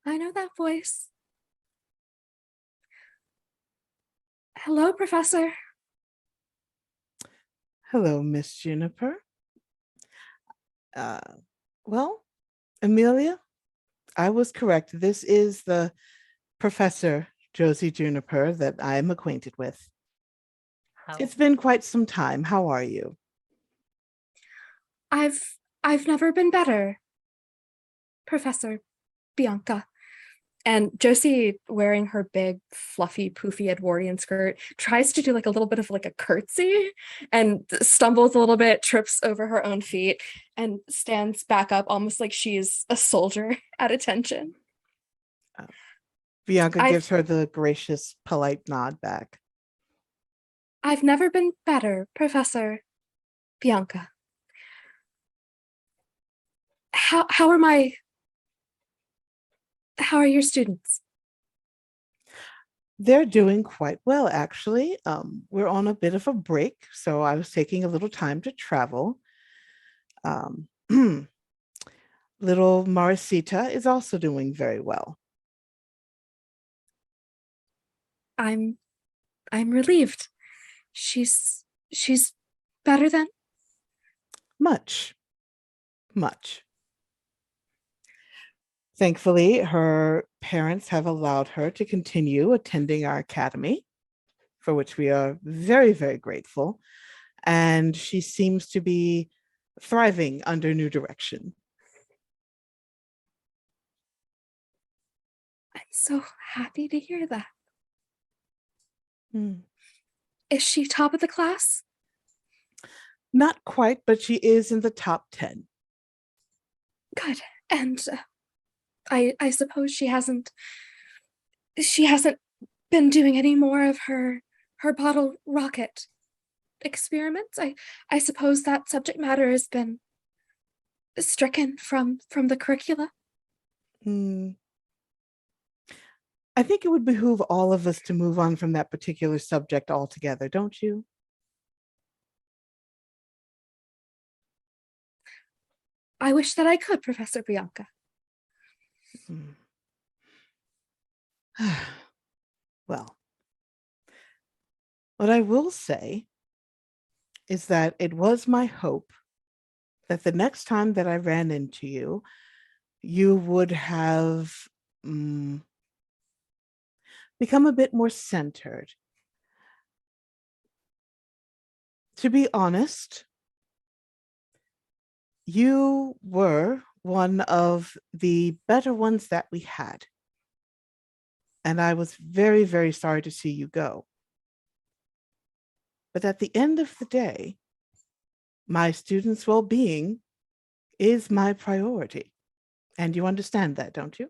I know that voice. Hello, Professor. Hello, Miss Juniper. Well, Amelia, I was correct. This is the Professor Josie Juniper that I am acquainted with. It's been quite some time. How are you? I've never been better, Professor Bianca. And Josie, wearing her big, fluffy, poofy Edwardian skirt, tries to do like a little bit of like a curtsy and stumbles a little bit, trips over her own feet, and stands back up almost like she's a soldier at attention. Bianca I've- gives her the gracious, polite nod back. I've never been better, Professor Bianca. How are your students? They're doing quite well, actually. We're on a bit of a break, so I was taking a little time to travel. Little Maricita is also doing very well. I'm relieved. She's better than. Much. Thankfully, her parents have allowed her to continue attending our academy, for which we are very, very grateful. And she seems to be thriving under new direction. I'm so happy to hear that. Hmm. Is she top of the class? Not quite, but she is in the top 10. Good. And I suppose she hasn't been doing any more of her bottle rocket experiments. I suppose that subject matter has been stricken from the curricula. I think it would behoove all of us to move on from that particular subject altogether, don't you? I wish that I could, Professor Bianca. Well, what I will say is that it was my hope that the next time that I ran into you, you would have become a bit more centered. To be honest, you were one of the better ones that we had. And I was very, very sorry to see you go. But at the end of the day, my students' well-being is my priority. And you understand that, don't you?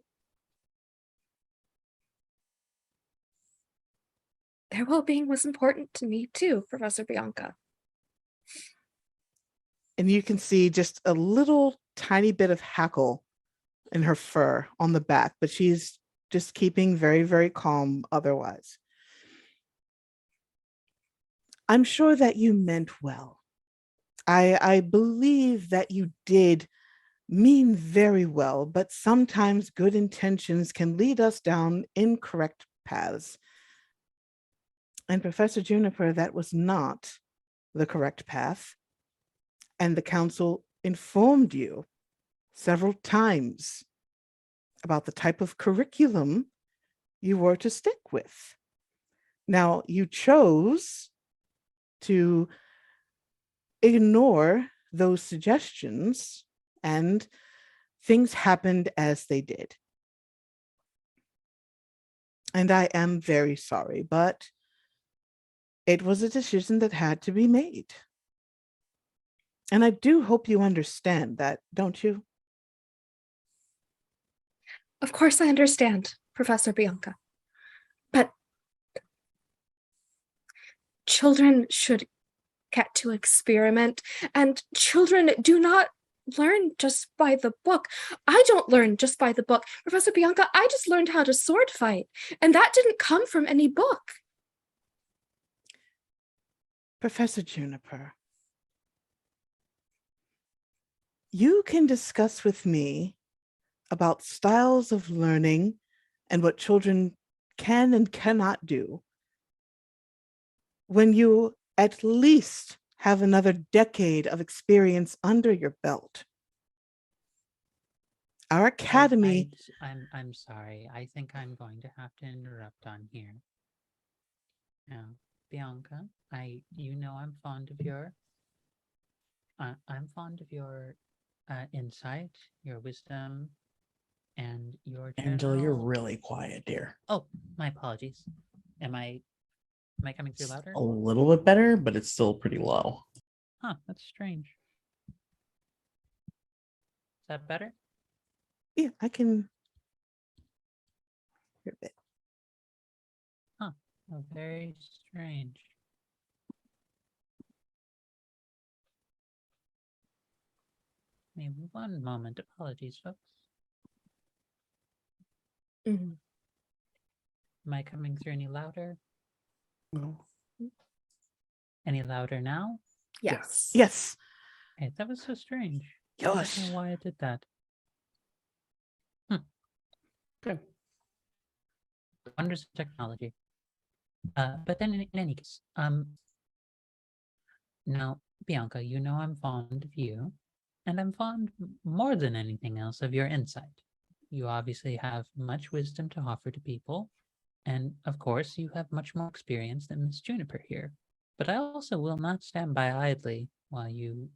Their well-being was important to me too, Professor Bianca. And you can see just a little tiny bit of hackle in her fur on the back, but she's just keeping very, very calm otherwise. I'm sure that you meant well. I believe that you did mean very well, but sometimes good intentions can lead us down incorrect paths. And Professor Juniper, that was not the correct path. And the council informed you several times about the type of curriculum you were to stick with. Now, you chose to ignore those suggestions, and things happened as they did. And I am very sorry, but it was a decision that had to be made. And I do hope you understand that, don't you? Of course I understand, Professor Bianca. But children should get to experiment, and children do not learn just by the book. I don't learn just by the book. Professor Bianca, I just learned how to sword fight, and that didn't come from any book. Professor Juniper, you can discuss with me about styles of learning and what children can and cannot do when you at least have another decade of experience under your belt. Our academy. I'm sorry. I think I'm going to have to interrupt on here. Now, Bianca, I'm fond of your insight, your wisdom, And your Angela, you're general- really quiet, dear. Oh, my apologies. Am I coming through louder? A little bit better, but it's still pretty low. Huh, that's strange. Is that better? Yeah, I can hear a bit. Oh, very strange. Give me one moment. Apologies, folks. Mhm. Am I coming through any louder? No. Any louder now? Yes. Yes. Hey, that was so strange. I don't Yes. know why I did that. Good. Wonders of technology. But then in any case, now, Bianca, you know I'm fond of you, and I'm fond more than anything else of your insight. You obviously have much wisdom to offer to people, and of course, you have much more experience than Miss Juniper here. But I also will not stand by idly while you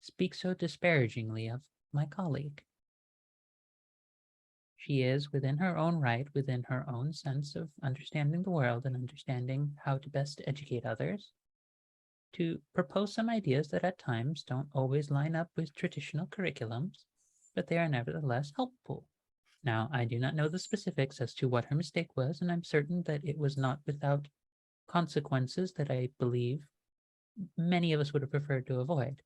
speak so disparagingly of my colleague. She is, within her own right, within her own sense of understanding the world and understanding how to best educate others, to propose some ideas that at times don't always line up with traditional curriculums, but they are nevertheless helpful. Now, I do not know the specifics as to what her mistake was, and I'm certain that it was not without consequences that I believe many of us would have preferred to avoid.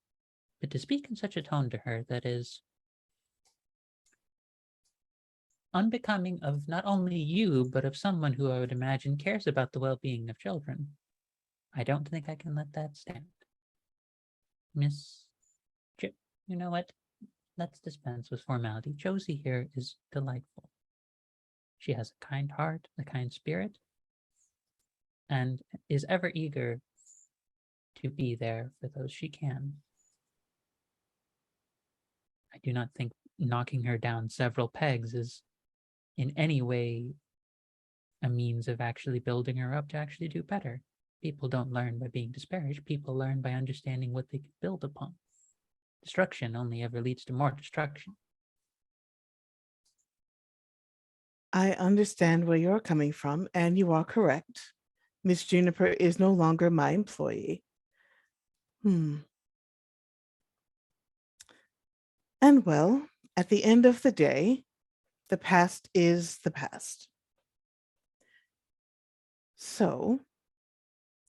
But to speak in such a tone to her that is unbecoming of not only you, but of someone who I would imagine cares about the well-being of children, I don't think I can let that stand. Miss you know what? Let's dispense with formality. Josie here is delightful. She has a kind heart, a kind spirit, and is ever eager to be there for those she can. I do not think knocking her down several pegs is in any way a means of actually building her up to actually do better. People don't learn by being disparaged. People learn by understanding what they can build upon. Destruction only ever leads to more destruction. I understand where you're coming from, and you are correct. Miss Juniper is no longer my employee. And well, at the end of the day, the past is the past. So,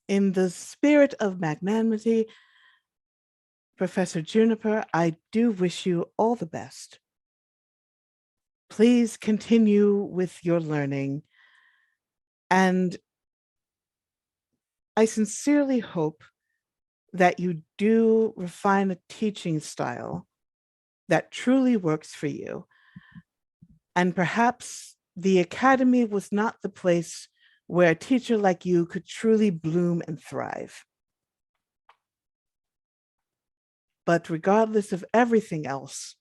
in the spirit of magnanimity, Professor Juniper, I do wish you all the best. Please continue with your learning. And I sincerely hope that you do refine a teaching style that truly works for you. And perhaps the academy was not the place where a teacher like you could truly bloom and thrive. But regardless of everything else,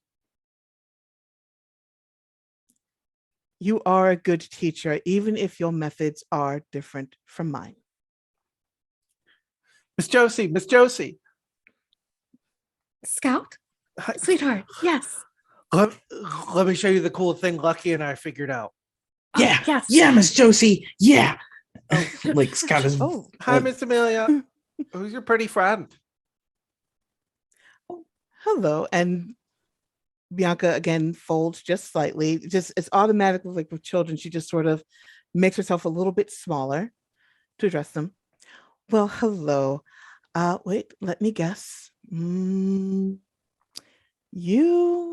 you are a good teacher, even if your methods are different from mine. Miss Josie. Scout? Hi. Sweetheart, yes. Let me show you the cool thing Lucky and I figured out. Oh, Yeah, yes. yeah, Miss Josie, yeah. Like Scott is. Oh, Hi, Miss Amelia. Who's your pretty friend? hello. And Bianca again folds just slightly. Just it's automatically like with children, she just sort of makes herself a little bit smaller to address them. Well, hello. Wait, let me guess. You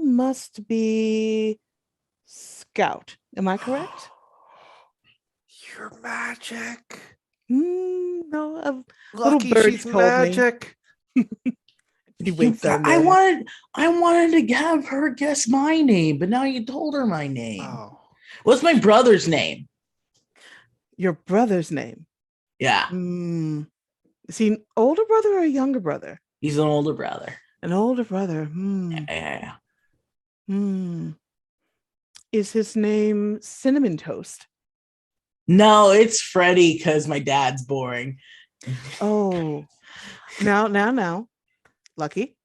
must be Scout. Am I correct? You're magic. No, a Lucky, bird she's told me. magic. She winks at I Amelia. wanted to have her guess my name, but now you told her my name. Oh. What's my brother's name? Your brother's name. Yeah, Is he an older brother or a younger brother? he's an older brother. An older brother. Yeah. Is his name Cinnamon Toast? No, it's Freddie because my dad's boring. Oh, now. Lucky.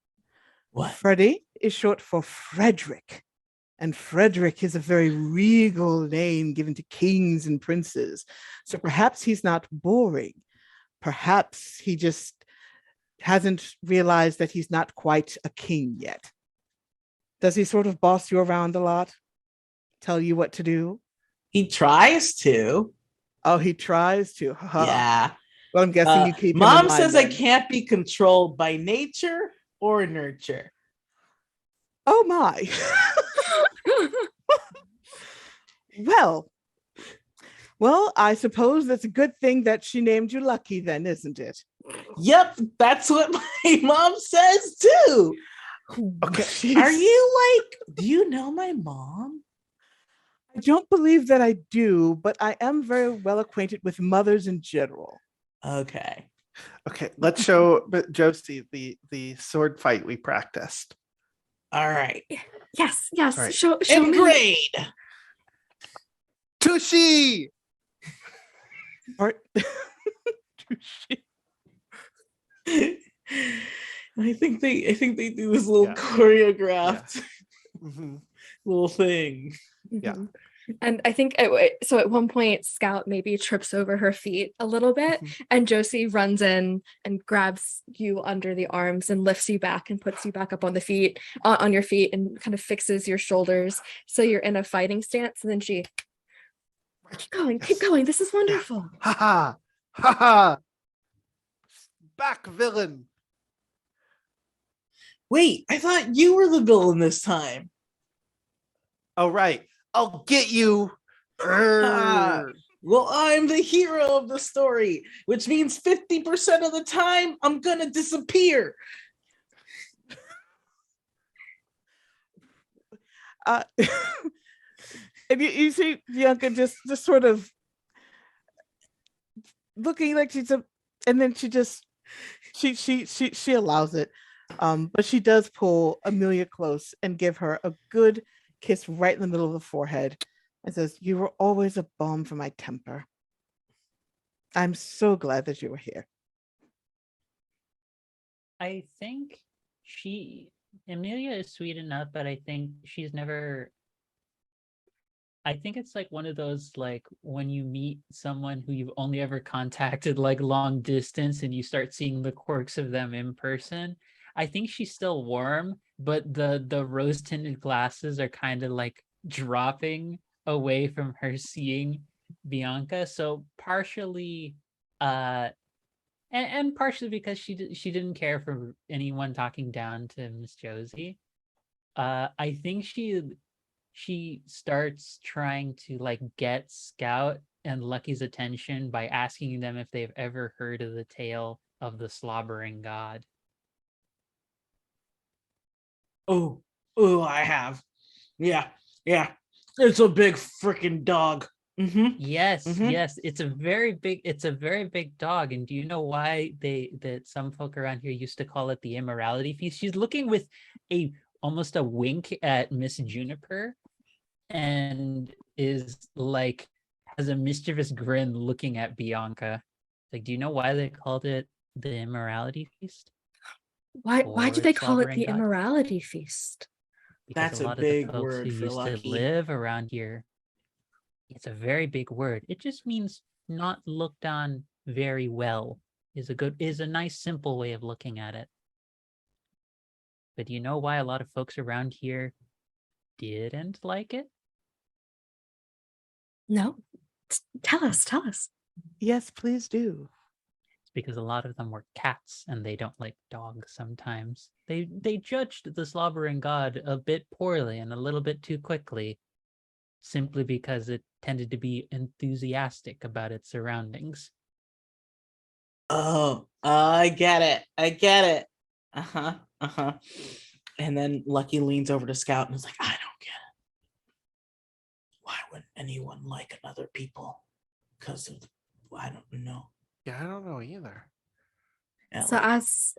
What? Freddie is short for Frederick. And Frederick is a very regal name given to kings and princes. So perhaps he's not boring. Perhaps he just hasn't realized that he's not quite a king yet. Does he sort of boss you around a lot? Tell you what to do? He tries to. Oh, he tries to. Yeah. Well, I'm guessing you keep him in Mom mind says I then. can't be controlled by nature or nurture. Oh my. Well, I suppose that's a good thing that she named you Lucky then, isn't it? Yep, that's what my mom says too. Okay. Are you do you know my mom? I don't believe that I do, but I am very well acquainted with mothers in general. Okay. Okay, let's show Josie the sword fight we practiced. All right. Yes. All right. Show In me. grade. Tushi! Or I think they do this little Yeah. choreographed Mhm. little thing. Yeah. Mhm. And I think so at one point Scout maybe trips over her feet a little bit, Mhm. and Josie runs in and grabs you under the arms and lifts you back and puts you back up on the feet on your feet and kind of fixes your shoulders so you're in a fighting stance, and then she keep going, this is wonderful. Ha ha! Ha ha! Back, villain! Wait, I thought you were the villain this time. Oh, right. I'll get you. Ah. Well, I'm the hero of the story, which means 50% of the time I'm gonna disappear. and you see Bianca just sort of looking like and then she allows it. But she does pull Amelia close and give her a good kiss right in the middle of the forehead and says, "You were always a balm for my temper. I'm so glad that you were here." I think Amelia is sweet enough, but I think she's never. I think it's like one of those, like when you meet someone who you've only ever contacted like long distance and you start seeing the quirks of them in person. I think she's still warm, but the rose tinted glasses are kind of like dropping away from her seeing Bianca. So partially, and partially because she didn't care for anyone talking down to Miss Josie. I think she starts trying to like get Scout and Lucky's attention by asking them if they've ever heard of the tale of the slobbering god. Oh, I have. Yeah. It's a big freaking dog. Mm-hmm. Yes, Mhm. yes, it's a very big dog. And do you know why that some folk around here used to call it the immorality feast? She's looking with almost a wink at Miss Juniper and is like has a mischievous grin looking at Bianca. Like, do you know why they called it the immorality feast? Why Or did they call it slobbering the god? immorality feast? Because That's a a lot of the big folks who word for used to lucky. live around here, it's a very big word. It just means not looked on very well. Is a nice simple way of looking at it. But do you know why a lot of folks around here didn't like it? No, tell us. Yes, please do. It's because a lot of them were cats and they don't like dogs sometimes. They judged the slobbering god a bit poorly and a little bit too quickly, simply because it tended to be enthusiastic about its surroundings. Oh, I get it. Uh-huh. And then Lucky leans over to Scout and is like, I don't get it. Why would anyone like another people? Because of, I don't know. Yeah, I don't know either. Yeah, So as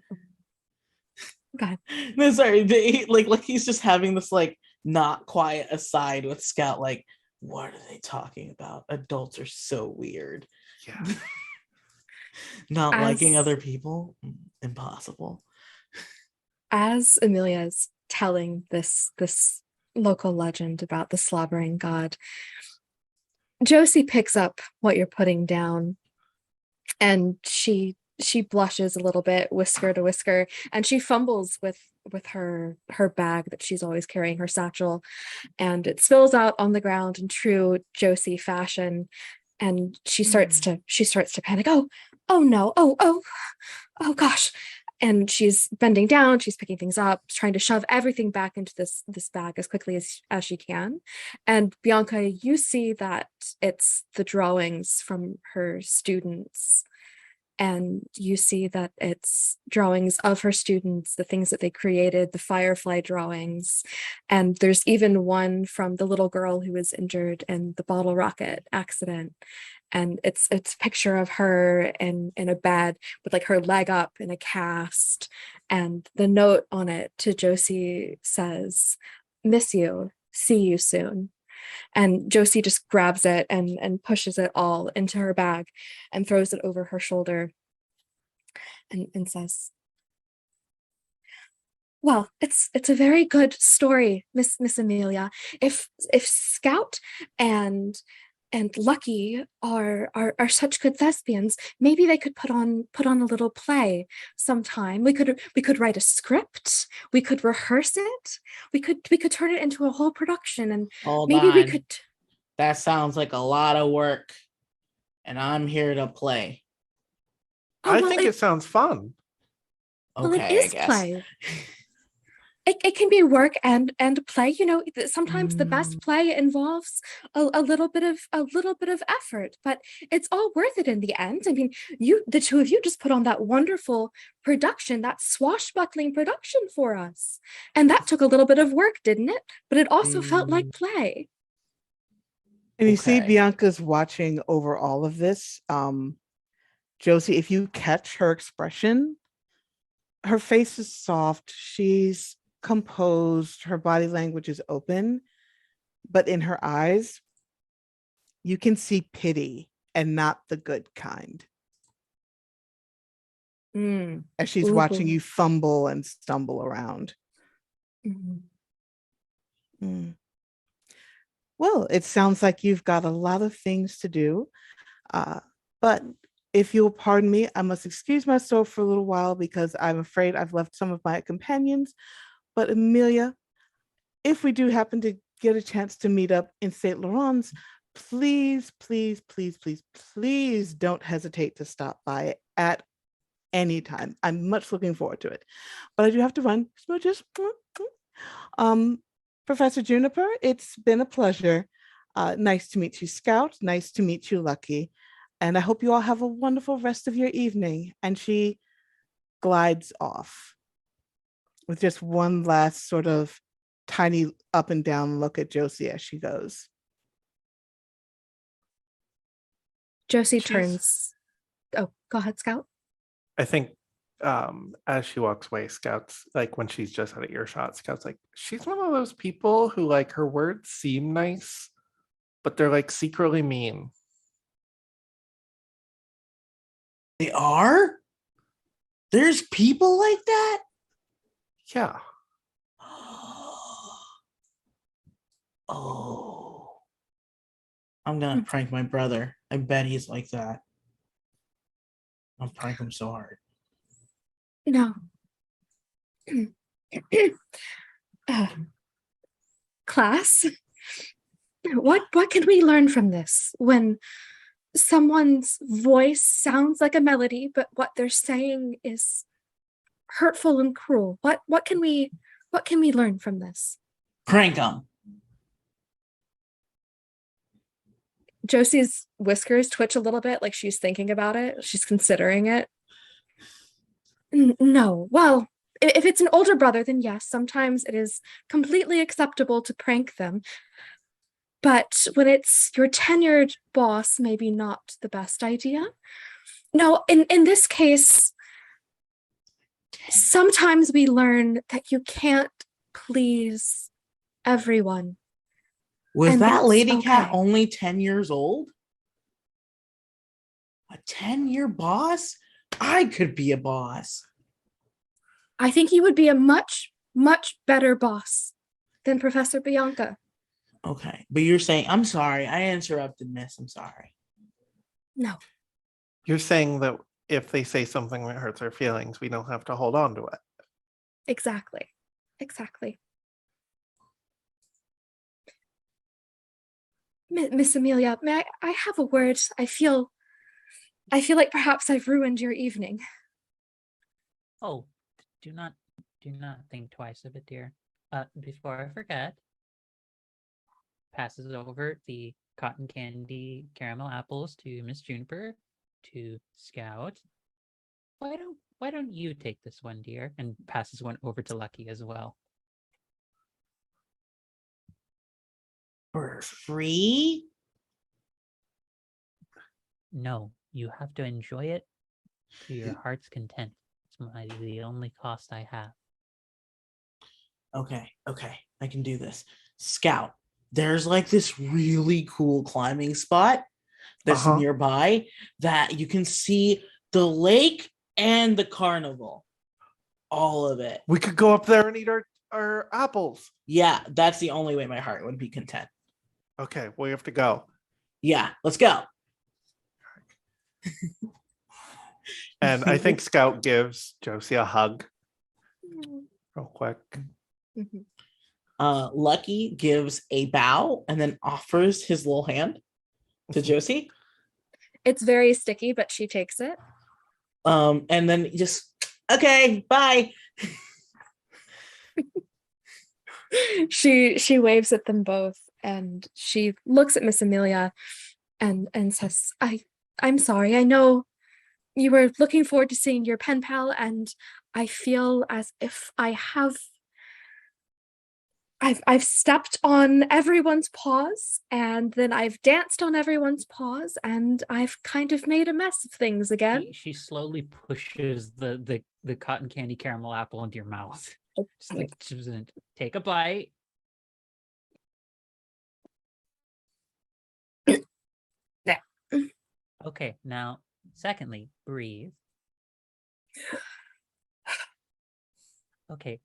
go ahead. no, sorry, like he's just having this like not quiet aside with Scout, like, what are they talking about? Adults are so weird. Yeah. Not liking As- other people, impossible. As Amelia is telling this local legend about the slobbering god. Josie picks up what you're putting down, and she blushes a little bit, whisker to whisker, and she fumbles with her bag that she's always carrying, her satchel, and it spills out on the ground in true Josie fashion. And she starts to panic. Oh no, oh gosh. And she's bending down, she's picking things up, trying to shove everything back into this bag as quickly as she can. And Bianca, you see that it's the drawings from her students, and you see that it's drawings of her students, the things that they created, the firefly drawings. And there's even one from the little girl who was injured in the bottle rocket accident. And it's a picture of her in a bed with like her leg up in a cast. And the note on it to Josie says, "Miss you, see you soon." And Josie just grabs it and pushes it all into her bag and throws it over her shoulder and says, "Well, it's a very good story, Miss Amelia. If Scout and Lucky are such good thespians, maybe they could put on a little play sometime. We could write a script, we could rehearse it, we could turn it into a whole production, and Hold maybe on. we could." That sounds like a lot of work, and I'm here to play. Oh, I well, think it sounds fun. Well, it Okay, I is guess. play. It can be work and play. You know, sometimes the best play involves a little bit of effort, but it's all worth it in the end. I mean, the two of you just put on that wonderful production, that swashbuckling production for us, and that took a little bit of work, didn't it? But it also felt like play. And you see Okay. Bianca's watching over all of this. Josie, if you catch her expression, her face is soft. She's composed. Her body language is open. But in her eyes, you can see pity, and not the good kind, as she's watching you fumble and stumble around. Well, it sounds like you've got a lot of things to do. But if you'll pardon me, I must excuse myself for a little while because I'm afraid I've left some of my companions. But Amelia, if we do happen to get a chance to meet up in St. Laurent's, please, please, please, please, please don't hesitate to stop by at any time. I'm much looking forward to it. But I do have to run. Smooches. Professor Juniper, it's been a pleasure. Nice to meet you, Scout. Nice to meet you, Lucky. And I hope you all have a wonderful rest of your evening. And she glides off with just one last sort of tiny up and down look at Josie as she goes. Josie turns. Oh, go ahead, Scout. I think as she walks away, Scout's like, when she's just out of earshot, Scout's like, she's one of those people who like her words seem nice, but they're like secretly mean. They are? There's people like that? Yeah. Oh. I'm gonna prank my brother. I bet he's like that. I'll prank him so hard. No. Class, what can we learn from this when someone's voice sounds like a melody, but what they're saying is hurtful and cruel? What can we learn from this? Prank him. Josie's whiskers twitch a little bit, like she's thinking about it. She's considering it. No, well, if it's an older brother, then yes, sometimes it is completely acceptable to prank them. But when it's your tenured boss, maybe not the best idea. No, in this case, sometimes we learn that you can't please everyone. Was And that that's lady cat okay. only 10 years old? A 10-year boss? I could be a boss. I think you would be a much, much better boss. than Professor Bianca. Okay, but you're saying, I'm sorry, I interrupted, miss. I'm sorry. No, You're saying that if they say something that hurts our feelings, we don't have to hold on to it. exactly. Exactly. Miss Amelia, may I have a word? I feel like perhaps I've ruined your evening. Oh, do not think twice of it, dear. Before I forget, passes over the cotton candy caramel apples to Miss Juniper, to Scout. Why don't you take this one, dear? And passes one over to Lucky as well. For free? No, you have to enjoy it to your heart's content. It's the only cost I have. Okay, I can do this. Scout, there's like this really cool climbing spot that's nearby that you can see the lake and the carnival. All of it. We could go up there and eat our apples. Yeah, that's the only way my heart would be content. Okay, we have to go. Yeah, let's go. And I think Scout gives Josie a hug real quick. Lucky gives a bow and then offers his little hand to Josie. It's very sticky, but she takes it. And then just, okay, bye. She waves at them both, and she looks at Miss Amelia and says, I'm sorry. I know you were looking forward to seeing your pen pal, and I feel as if I've stepped on everyone's paws, and then I've danced on everyone's paws, and I've kind of made a mess of things again. She slowly pushes the cotton candy caramel apple into your mouth. Just like, take a bite. Yeah. Okay, now, secondly, breathe. Okay,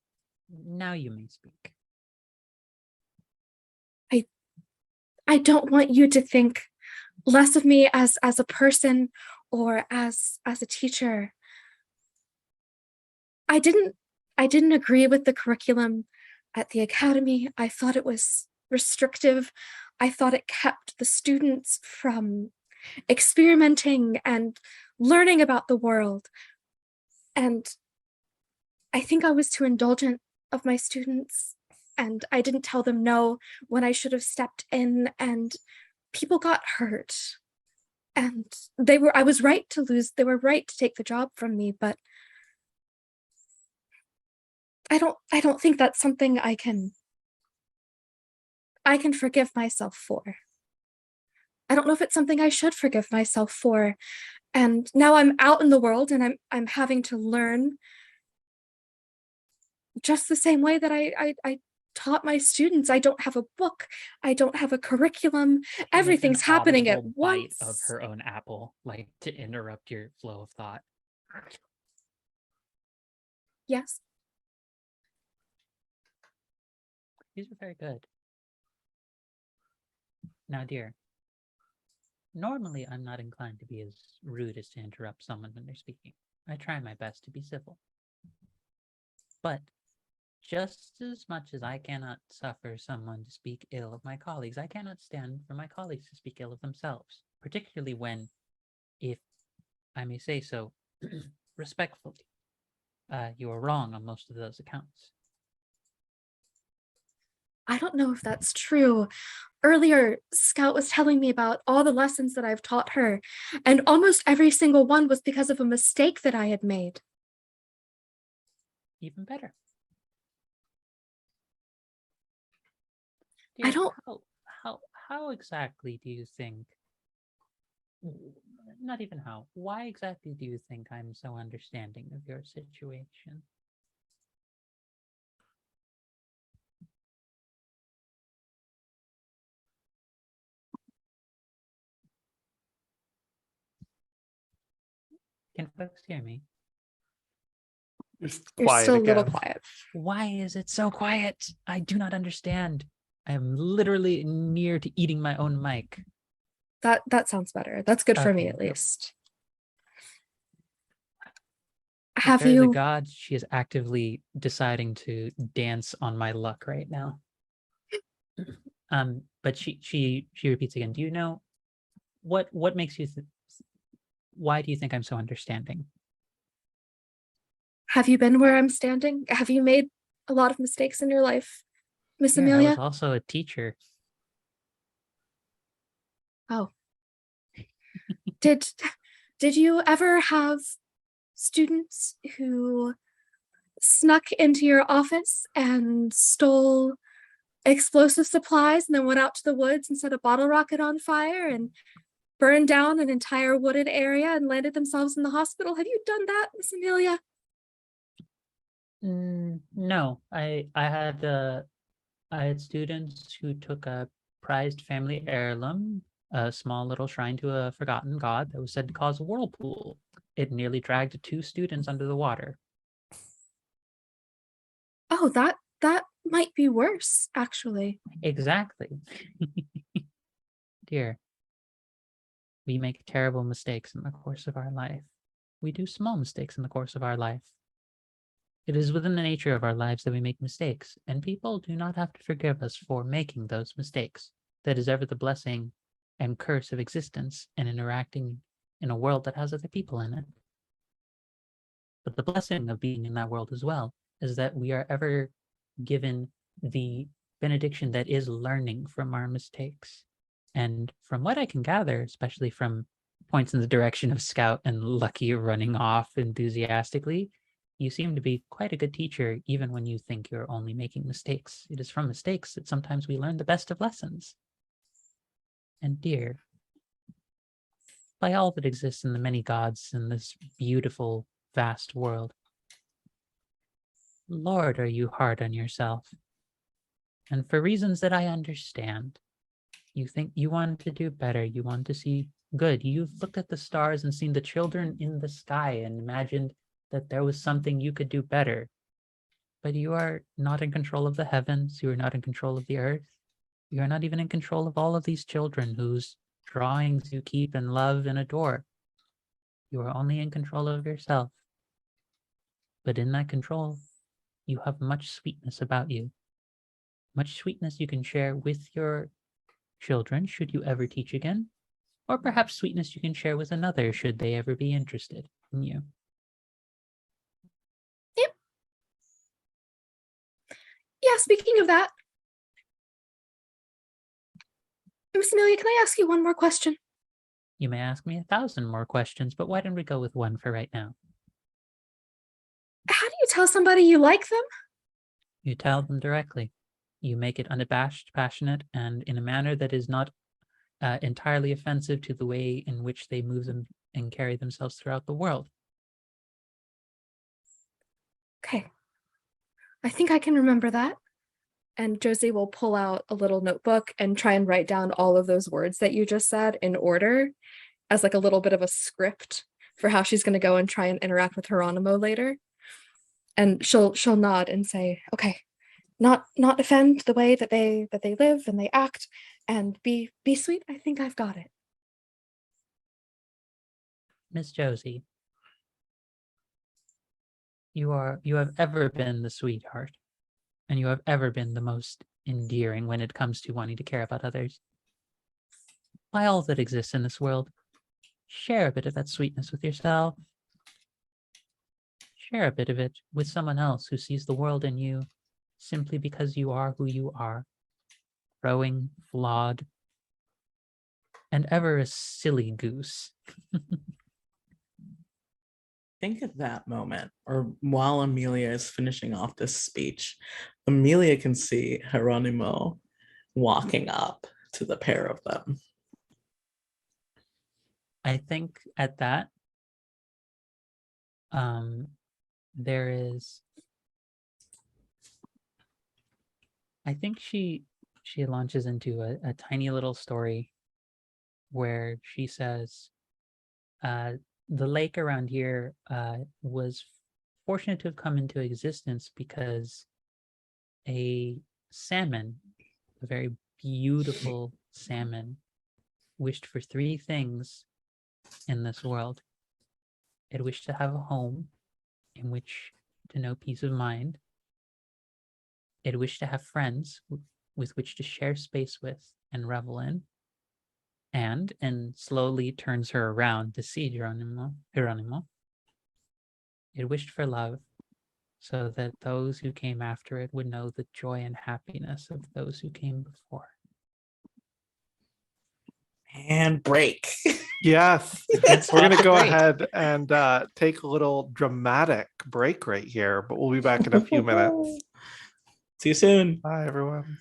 now you may speak. I don't want you to think less of me as a person or as a teacher. I didn't agree with the curriculum at the academy. I thought it was restrictive. I thought it kept the students from experimenting and learning about the world. And I think I was too indulgent of my students, and I didn't tell them no when I should have stepped in, and people got hurt. And I was right to lose. They were right to take the job from me, but I don't think that's something I can forgive myself for. I don't know if it's something I should forgive myself for. And now I'm out in the world, and I'm having to learn just the same way that I taught my students. I don't have a book. I don't have a curriculum. Everything's happening at once. Bite of her own apple, like to interrupt your flow of thought. Yes. These are very good. Now, dear, normally I'm not inclined to be as rude as to interrupt someone when they're speaking. I try my best to be civil. But just as much as I cannot suffer someone to speak ill of my colleagues, I cannot stand for my colleagues to speak ill of themselves, particularly when, if I may say so, respectfully, you are wrong on most of those accounts. I don't know if that's true. Earlier, Scout was telling me about all the lessons that I've taught her, and almost every single one was because of a mistake that I had made. Even better. I don't. How exactly do you think? Not even how. Why exactly do you think I'm so understanding of your situation? Can folks hear me? Just You're quiet still a little again. quiet. Why is it so quiet? I do not understand. I am literally near to eating my own mic. That sounds better. That's good for me Okay. at least. Prepare Have the you gods. She is actively deciding to dance on my luck right now. But she repeats again. Do you know what makes you? Why do you think I'm so understanding? have you been where I'm standing? Have you made a lot of mistakes in your life, Miss Here, I was Amelia? also a teacher. Oh. Did you ever have students who snuck into your office and stole explosive supplies and then went out to the woods and set a bottle rocket on fire and burned down an entire wooded area and landed themselves in the hospital? Have you done that, Miss Amelia? No, I had students who took a prized family heirloom, a small little shrine to a forgotten god that was said to cause a whirlpool. It nearly dragged 2 students under the water. Oh, that might be worse, actually. Exactly. Dear, we make terrible mistakes in the course of our life. We do small mistakes in the course of our life. It is within the nature of our lives that we make mistakes, and people do not have to forgive us for making those mistakes. That is ever the blessing and curse of existence and interacting in a world that has other people in it. But the blessing of being in that world as well is that we are ever given the benediction that is learning from our mistakes. And from what I can gather, especially from points in the direction of Scout and Lucky running off enthusiastically, you seem to be quite a good teacher, even when you think you're only making mistakes. It is from mistakes that sometimes we learn the best of lessons. And dear, by all that exists in the many gods in this beautiful, vast world, Lord, are you hard on yourself? And for reasons that I understand, you think you want to do better, you want to see good. You've looked at the stars and seen the children in the sky and imagined that there was something you could do better. But you are not in control of the heavens, you are not in control of the earth. You are not even in control of all of these children whose drawings you keep and love and adore. You are only in control of yourself. But in that control, you have much sweetness about you. Much sweetness you can share with your children, should you ever teach again, or perhaps sweetness you can share with another, should they ever be interested in you. Yep. Yeah, speaking of that, Miss Amelia, can I ask you one more question? You may ask me 1,000 more questions, but why don't we go with one for right now? How do you tell somebody you like them? You tell them directly. You make it unabashed, passionate, and in a manner that is not entirely offensive to the way in which they move them and carry themselves throughout the world. Okay. I think I can remember that. And Josie will pull out a little notebook and try and write down all of those words that you just said in order as like a little bit of a script for how she's going to go and try and interact with Geronimo later. And she'll nod and say, okay, not offend the way that they live and they act, and be sweet. I think I've got it. Miss Josie, you have ever been the sweetheart, and you have ever been the most endearing when it comes to wanting to care about others. By all that exists in this world, share a bit of that sweetness with yourself. Share a bit of it with someone else who sees the world in you simply because you are who you are, growing, flawed, and ever a silly goose. Think at that moment, or while Amelia is finishing off this speech, Amelia can see Geronimo walking up to the pair of them. I think at that, there is, I think she launches into a tiny little story where she says, the lake around here was fortunate to have come into existence because a salmon, a very beautiful salmon, wished for three things in this world. It wished to have a home in which to know peace of mind. It wished to have friends with which to share space with and revel in. And slowly turns her around to see Geronimo. It wished for love, so that those who came after it would know the joy and happiness of those who came before. And break. Yes. It's We're going to off go break. ahead and take a little dramatic break right here, but we'll be back in a few minutes. See you soon. Bye, everyone.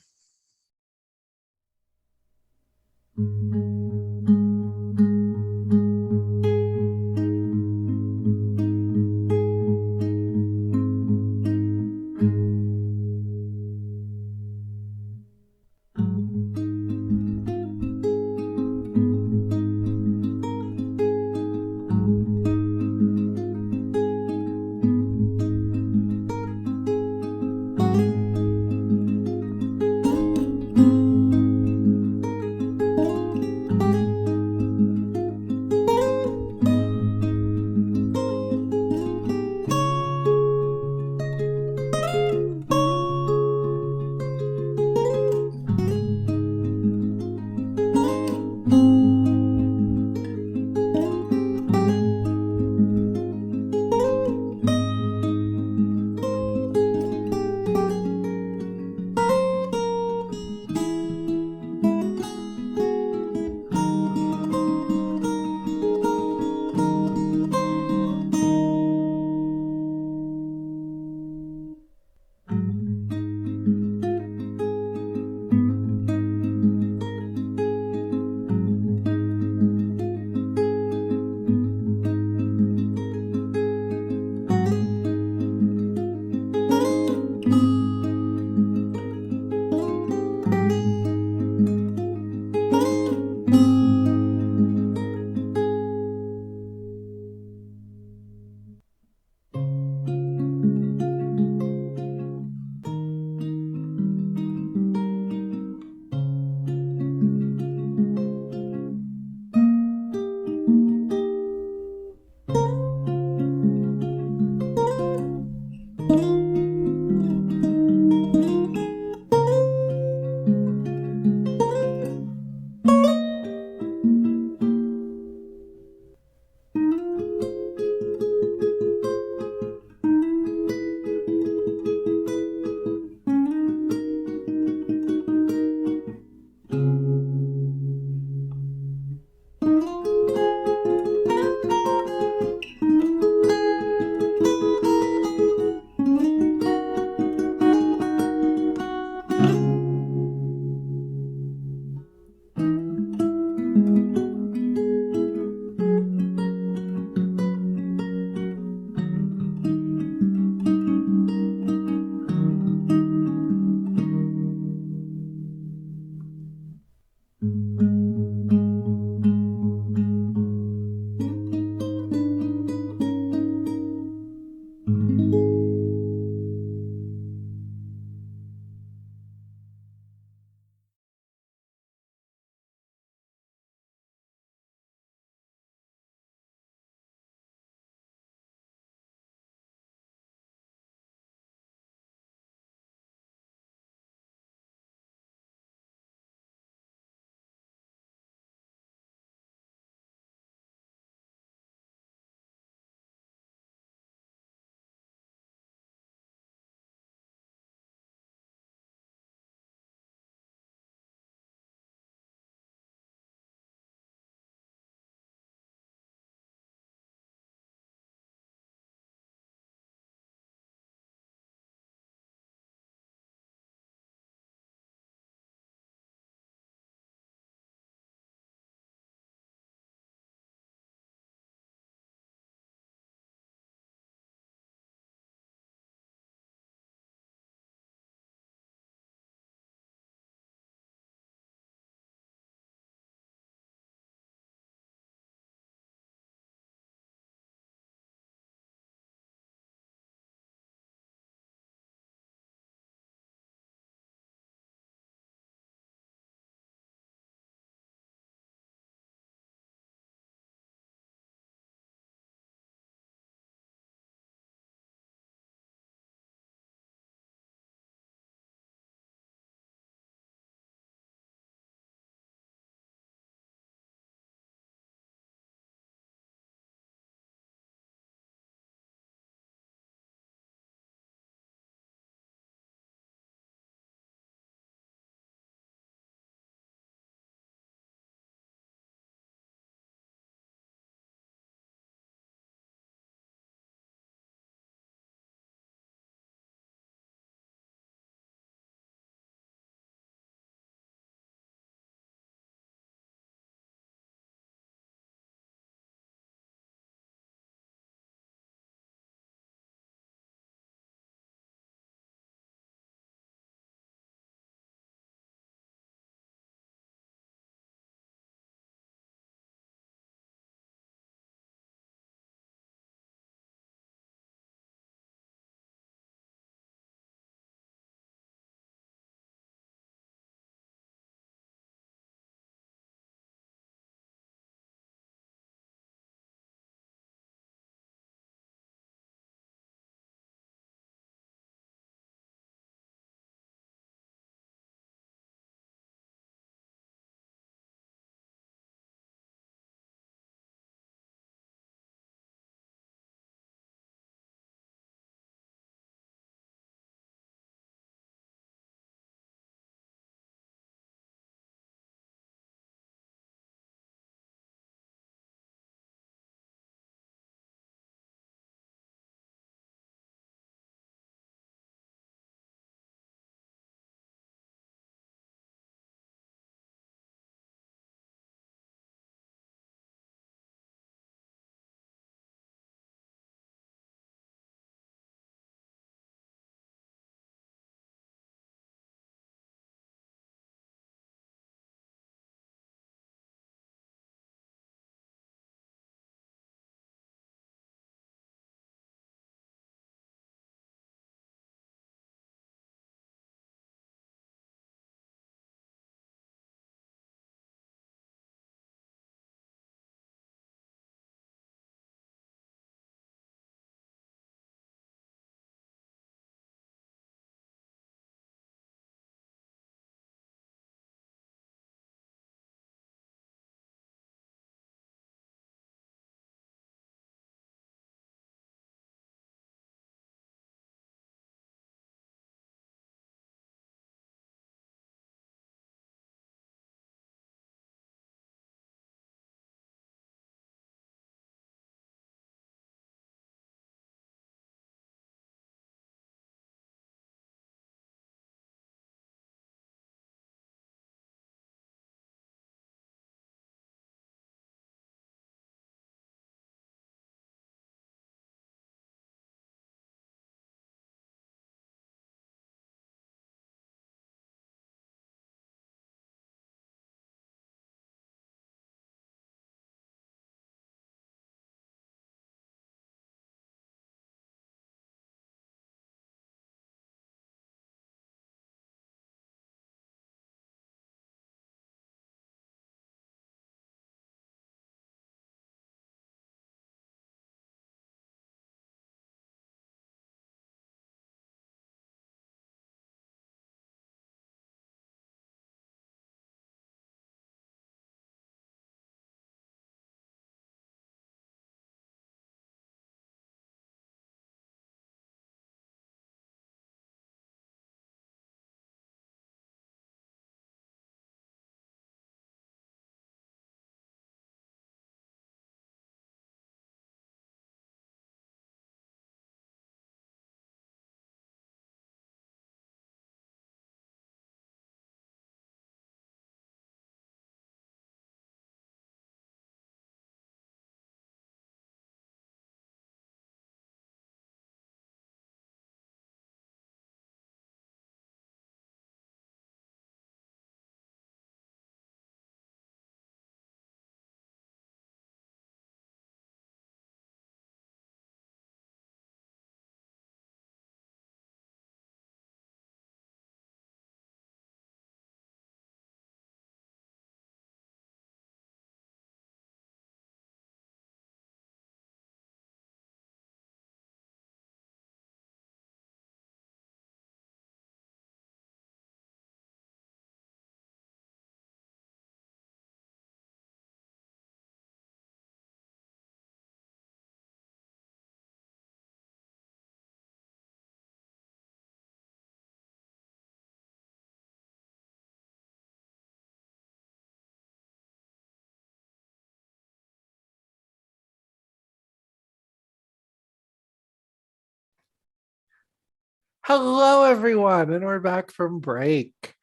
Hello, everyone, and we're back from break.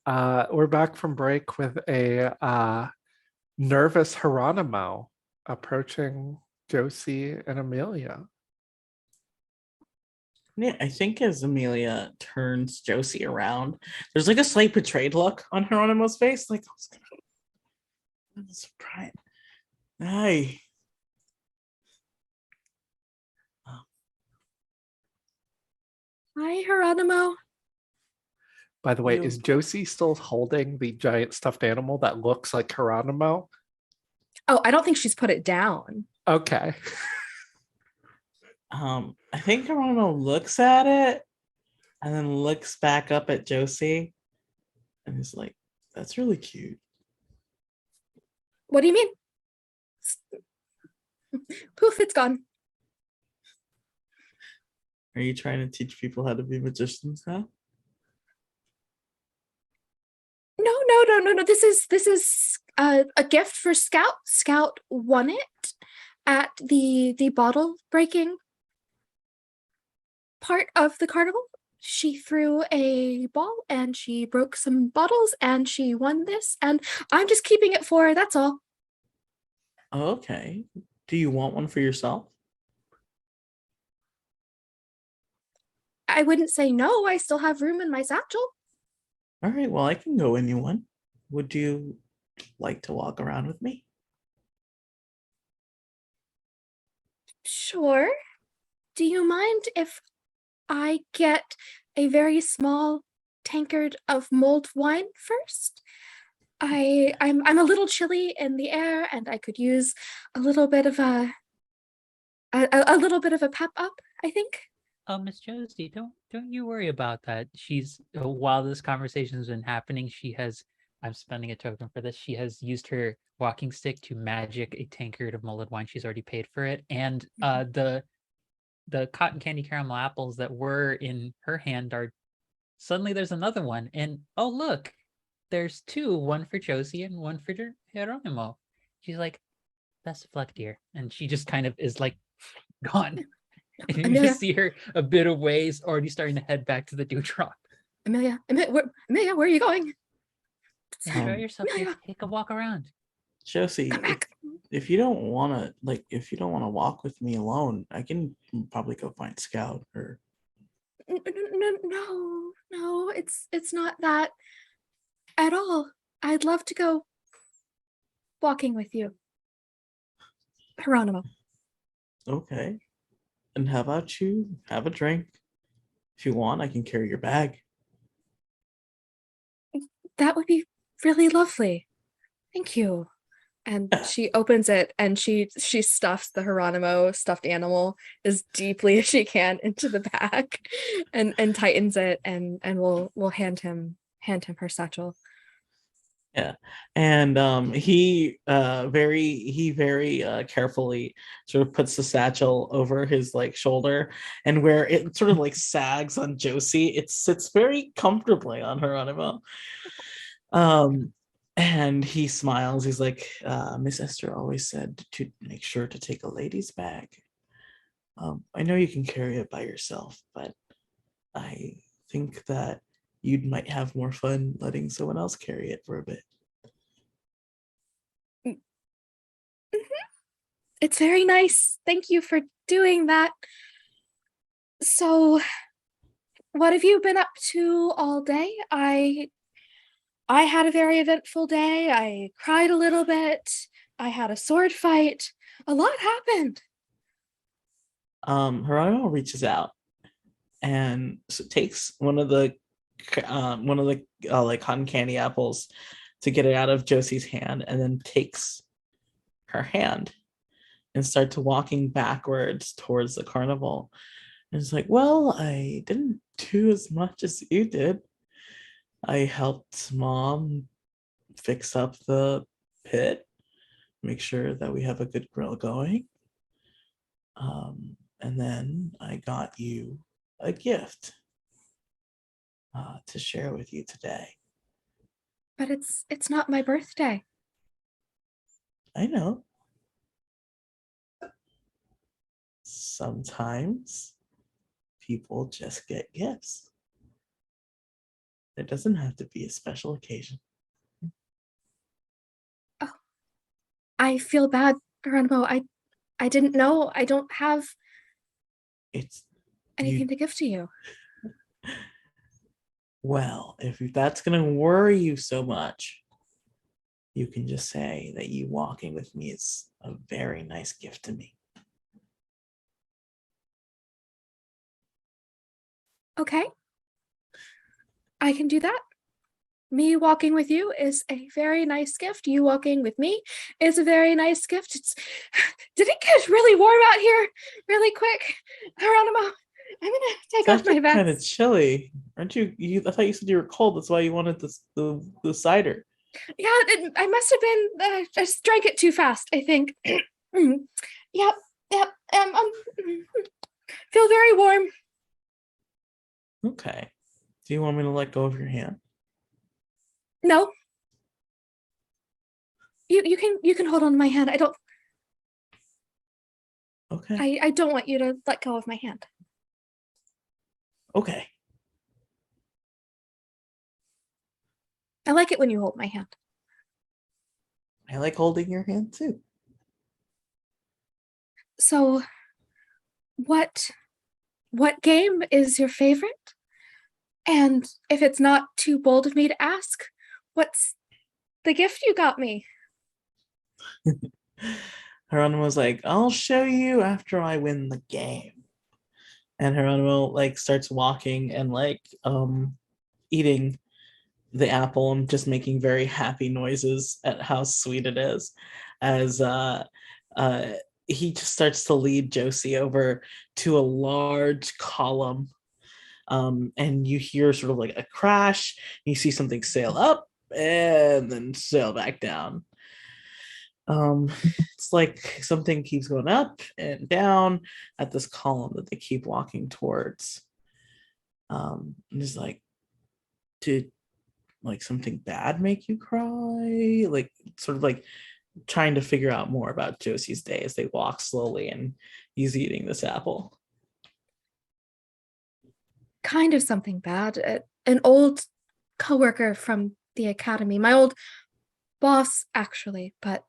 We're back from break with a nervous Geronimo approaching Josie and Amelia. Yeah, I think as Amelia turns Josie around, there's like a slight betrayed look on Hieronymo's face. Like, I'm surprised. Hi. Hi, Geronimo. By the way, You- is Josie still holding the giant stuffed animal that looks like Geronimo? Oh, I don't think she's put it down. Okay. I think Hieronymo looks at it and then looks back up at Josie and is like, that's really cute. What do you mean? Poof, it's gone. Are you trying to teach people how to be magicians now? No. This is a gift for Scout. Scout won it at the bottle breaking part of the carnival. She threw a ball and she broke some bottles and she won this, and I'm just keeping it for her, that's all. Okay. Do you want one for yourself? I wouldn't say no. I still have room in my satchel. All right, well, I can go in you one. Would you like to walk around with me? Sure. Do you mind if I get a very small tankard of mulled wine first? I'm a little chilly in the air, and I could use a little bit of a little bit of a pep up, I think. Oh, Miss Josie, don't you worry about that. She's while this conversation has been happening, she has. I'm spending a token for this. She has used her walking stick to magic a tankard of mulled wine. She's already paid for it, and the cotton candy caramel apples that were in her hand are suddenly there's another one, and oh look, there's two, one for Josie and one for Geronimo. She's like, best of luck, dear, and she just kind of is like gone. And you Amelia, just see her a bit of ways already starting to head back to the dewdrop. Amelia, Amelia, where are you going? Enjoy Um, yourself. Amelia, Take a walk around. Josie, come back. if you don't want to, if you don't want to walk with me alone, I can probably go find Scout or. No, it's not that at all. I'd love to go walking with you. Geronimo. Okay. And how about you have a drink? If you want, I can carry your bag. That would be really lovely. Thank you. And she opens it and she stuffs the Geronimo stuffed animal as deeply as she can into the bag and tightens it, and we'll hand him her satchel. Yeah, and he very carefully sort of puts the satchel over his like shoulder, and where it sort of like sags on Josie, it sits very comfortably on Geronimo. And he smiles. He's like, Miss Esther always said to make sure to take a lady's bag. I know you can carry it by yourself, but I think that you might have more fun letting someone else carry it for a bit. It's very nice. Thank you for doing that. So, what have you been up to all day? I had a very eventful day. I cried a little bit. I had a sword fight. A lot happened. Geronimo reaches out and takes one of the like cotton candy apples to get it out of Josie's hand, and then takes her hand and starts walking backwards towards the carnival. And it's like, well, I didn't do as much as you did. I helped Mom fix up the pit, make sure that we have a good grill going. And then I got you a gift to share with you today. But it's not my birthday. I know. Sometimes people just get gifts. It doesn't have to be a special occasion. Oh, I feel bad, Geronimo. I didn't know. I don't have It's anything you. to give to you. Well, if that's going to worry you so much, you can just say that you walking with me is a very nice gift to me. Okay. I can do that. Me walking with you is a very nice gift. You walking with me is a very nice gift. Did it get really warm out here really quick? Geronimo, I'm gonna take off my vest. Kind of chilly, aren't you? I thought you said you were cold. That's why you wanted the cider. Yeah, I must have been. I just drank it too fast, I think. Yep. Feel very warm. Okay. Do you want me to let go of your hand? No. You can hold on to my hand. Okay. I don't want you to let go of my hand. Okay. I like it when you hold my hand. I like holding your hand too. So what game is your favorite? And if it's not too bold of me to ask, what's the gift you got me? Geronimo was like, I'll show you after I win the game. And Geronimo like starts walking and like eating the apple and just making very happy noises at how sweet it is as he just starts to lead Josie over to a large column, and you hear sort of like a crash. You see something sail up and then sail back down. It's like something keeps going up and down at this column that they keep walking towards. And it's like, did like something bad make you cry? Like sort of like trying to figure out more about Josie's day as they walk slowly and he's eating this apple. Kind of something bad. An old coworker from the academy, my old boss actually, but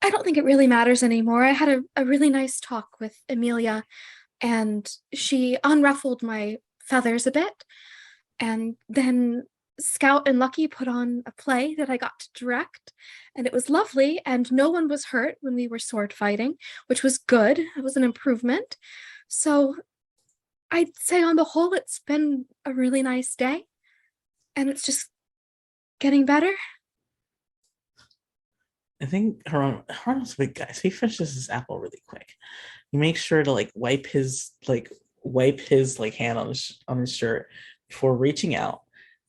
I don't think it really matters anymore. I had a really nice talk with Amelia and she unruffled my feathers a bit. And then Scout and Lucky put on a play that I got to direct, and it was lovely, and no one was hurt when we were sword fighting, which was good. It was an improvement. So I'd say on the whole, it's been a really nice day, and it's just getting better. I think Geronimo's a big guy, so he finishes his apple really quick. He makes sure to like wipe his hand on his shirt before reaching out.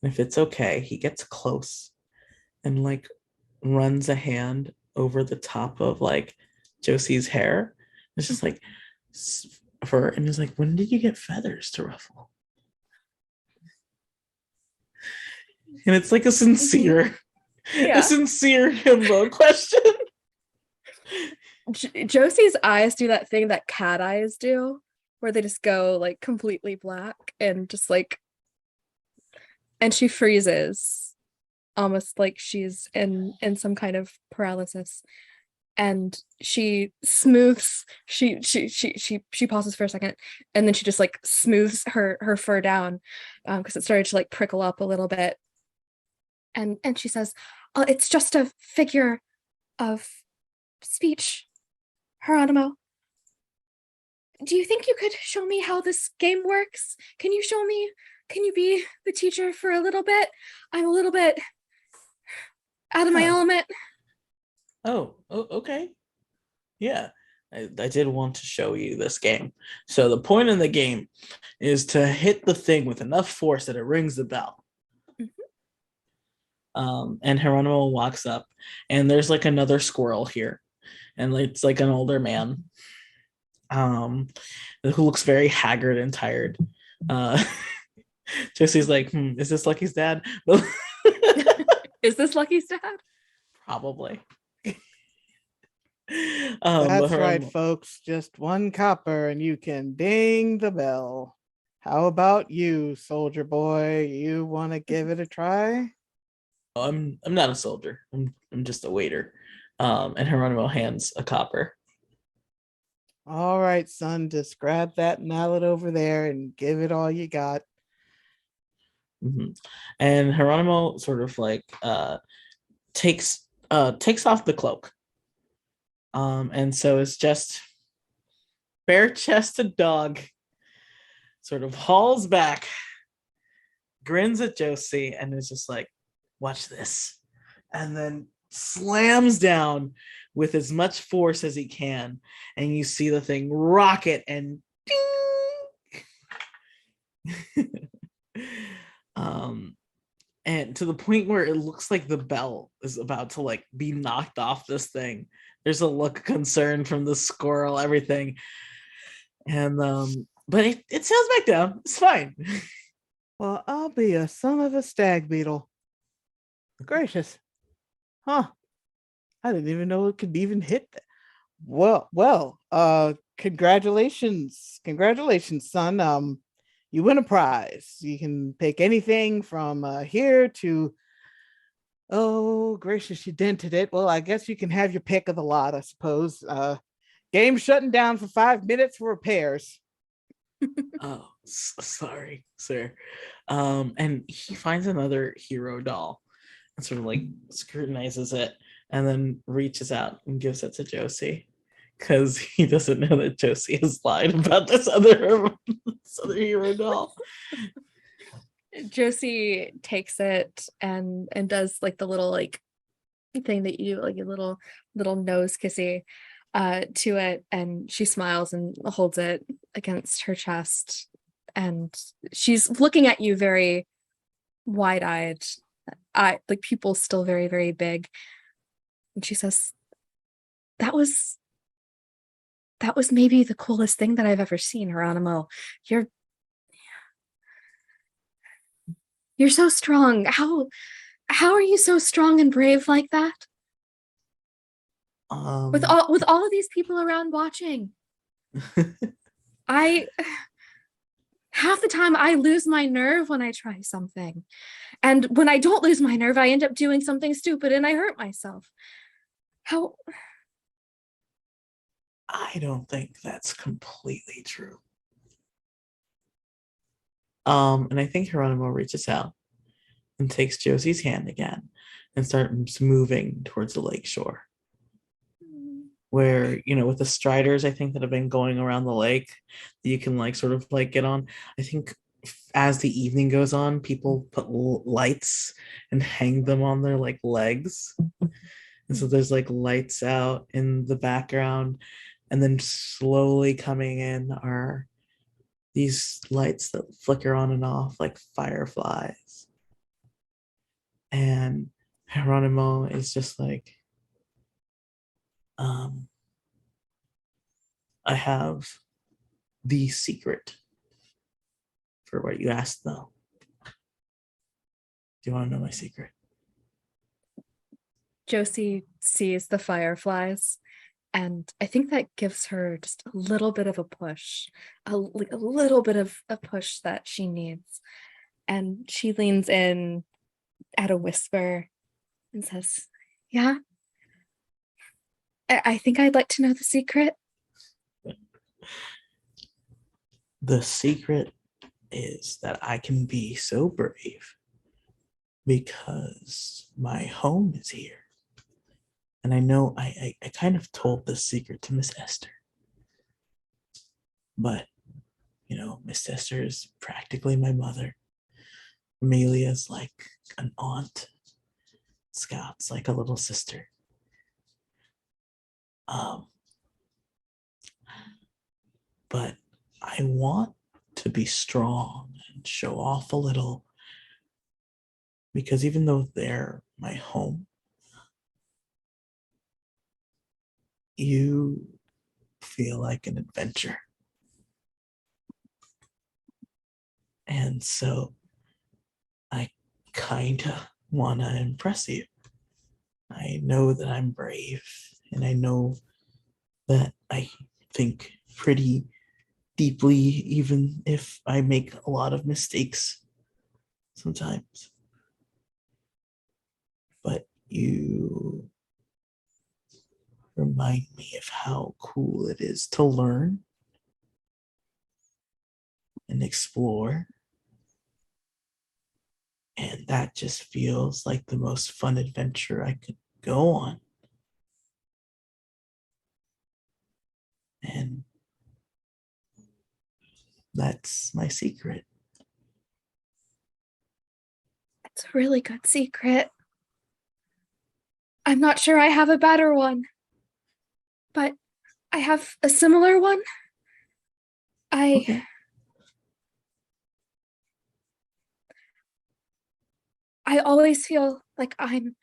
And if it's okay, he gets close and like runs a hand over the top of like Josie's hair. It's just like and he's like, when did you get feathers to ruffle? And it's like a sincere himbo question. Josie's eyes do that thing that cat eyes do, where they just go like completely black and just like, and she freezes, almost like she's in some kind of paralysis. And she smooths, she pauses for a second, and then she just like smooths her fur down, because it started to like prickle up a little bit. And she says, "Oh, it's just a figure of speech, Geronimo. Do you think you could show me how this game works? Can you show me? Can you be the teacher for a little bit? I'm a little bit out of my element." Oh, okay. Yeah, I did want to show you this game. So the point of the game is to hit the thing with enough force that it rings the bell. Mm-hmm. And Geronimo walks up, and there's like another squirrel here, and it's like an older man, who looks very haggard and tired. Josie's like, is this Lucky's dad? Is this Lucky's dad? Probably. That's right, Geronimo, folks. Just one copper and you can ding the bell. How about you, soldier boy? You want to give it a try? I'm not a soldier. I'm just a waiter. And Geronimo hands a copper. All right, son, just grab that mallet over there and give it all you got. Mhm. And Geronimo sort of like takes off the cloak. And so it's just bare-chested dog sort of hauls back, grins at Josie, and is just like, watch this. And then slams down with as much force as he can. And you see the thing rocket and ding. um, and to the point where it looks like the bell is about to like be knocked off this thing. There's a look of concern from the squirrel, everything. And but it sails back down. It's fine. Well, I'll be a son of a stag beetle. Gracious. Huh. I didn't even know it could even hit that. Congratulations. Congratulations, son. You win a prize. You can pick anything from here to, oh, gracious, you dented it. Well, I guess you can have your pick of the lot, I suppose. Game shutting down for 5 minutes for repairs. Oh, sorry, sir. And he finds another hero doll and sort of like scrutinizes it and then reaches out and gives it to Josie because he doesn't know that Josie has lied about this other hero doll. Josie takes it and does like the little like thing that you do, like a little nose kissy to it, and she smiles and holds it against her chest, and she's looking at you very wide-eyed, like pupils still very, very big, and she says, that was maybe the coolest thing that I've ever seen, Geronimo. You're so strong. How are you so strong and brave like that? With all of these people around watching. I half the time I lose my nerve when I try something. And when I don't lose my nerve, I end up doing something stupid and I hurt myself. How? I don't think that's completely true. And I think Geronimo reaches out and takes Josie's hand again and starts moving towards the lake shore. Where, with the striders, I think, that have been going around the lake, you can like sort of like get on. I think as the evening goes on, people put lights and hang them on their like legs. And so there's like lights out in the background, and then slowly coming in are these lights that flicker on and off like fireflies. And Geronimo is just like, I have the secret for what you asked, though. Do you want to know my secret? Josie sees the fireflies, and I think that gives her just a little bit of a push, a little bit of a push that she needs. And she leans in at a whisper and says, yeah, I think I'd like to know the secret. The secret is that I can be so brave because my home is here. And I know I kind of told this secret to Miss Esther. But, Miss Esther is practically my mother. Amelia's like an aunt. Scout's like a little sister. But I want to be strong and show off a little, because even though they're my home, you feel like an adventure. And so I kind of want to impress you. I know that I'm brave, and I know that I think pretty deeply, even if I make a lot of mistakes sometimes. But you remind me of how cool it is to learn and explore. And that just feels like the most fun adventure I could go on. And that's my secret. It's a really good secret. I'm not sure I have a better one, but I have a similar one. Okay. I always feel like I'm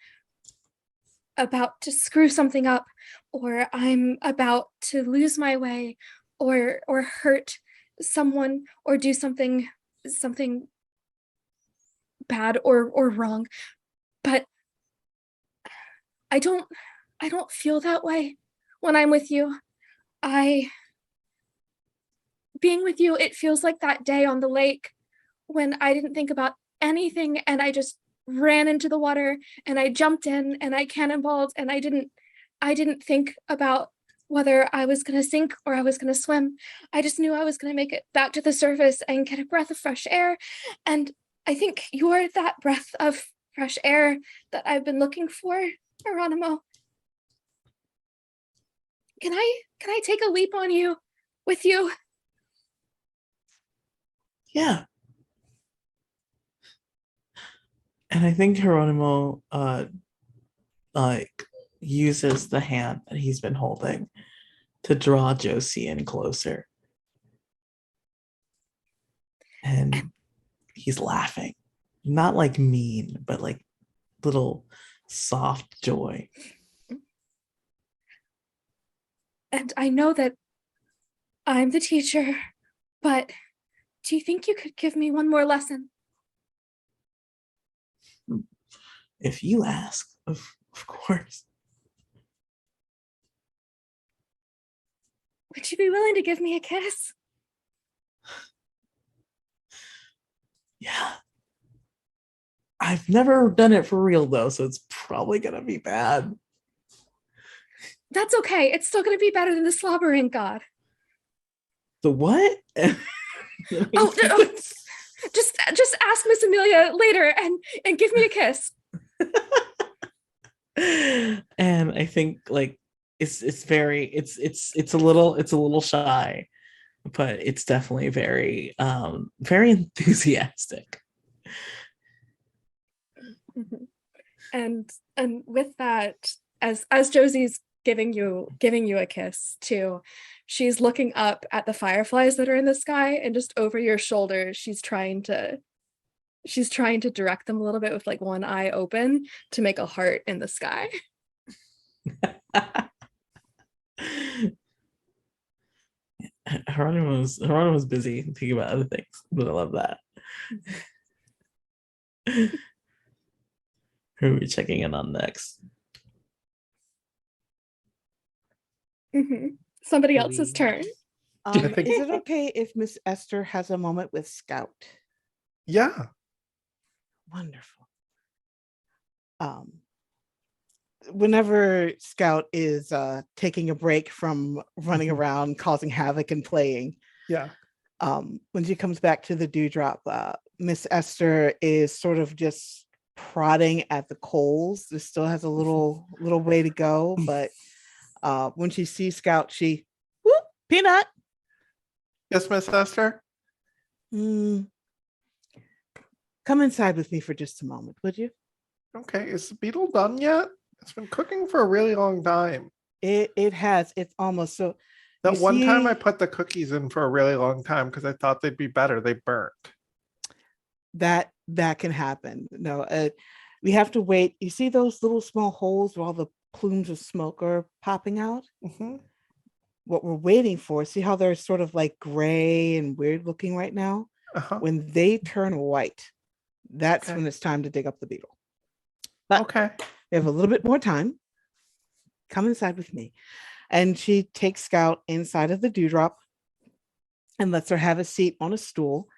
about to screw something up, or I'm about to lose my way, or hurt someone, or do something bad or wrong. But I don't feel that way when I'm with you. Being with you, it feels like that day on the lake when I didn't think about anything and I just ran into the water and I jumped in and I cannonballed and I didn't think about whether I was going to sink or I was going to swim. I just knew I was going to make it back to the surface and get a breath of fresh air. And I think you're that breath of fresh air that I've been looking for, Geronimo. Can I take a leap on you with you? Yeah. And I think Geronimo like uses the hand that he's been holding to draw Josie in closer. And he's laughing. Not like mean, but like little soft joy. And I know that I'm the teacher, but do you think you could give me one more lesson? If you ask, of course. Would you be willing to give me a kiss? Yeah. I've never done it for real though, so it's probably gonna be bad. That's okay. It's still going to be better than the slobbering god. The what? Oh, just ask Miss Amelia later and give me a kiss. And I think like it's a little shy, but it's definitely very very enthusiastic. And with that, as Josie's giving you a kiss too, she's looking up at the fireflies that are in the sky, and just over your shoulder she's trying to direct them a little bit with like one eye open to make a heart in the sky. Geronimo's busy thinking about other things, but I love that. Who are we checking in on next? Somebody else's turn. Is it okay if Miss Esther has a moment with Scout? Yeah. Wonderful. Whenever Scout is taking a break from running around causing havoc and playing, Yeah. When she comes back to the dewdrop, Miss Esther is sort of just prodding at the coals. There still has a little way to go, but when she sees Scout, she whoop, Peanut. Yes, Miss Esther. Come inside with me for just a moment, would you? Okay. Is the beetle done yet? It's been cooking for a really long time. It has. It's almost so. That one time I put the cookies in for a really long time because I thought they'd be better. They burnt. That can happen. No, we have to wait. You see those little small holes where all the plumes of smoke are popping out? Mm-hmm. What we're waiting for, see how they're sort of like gray and weird looking right now? Uh-huh. When they turn white, that's when it's time to dig up the beetle. But we have a little bit more time. Come inside with me. And she takes Scout inside of the dewdrop and lets her have a seat on a stool.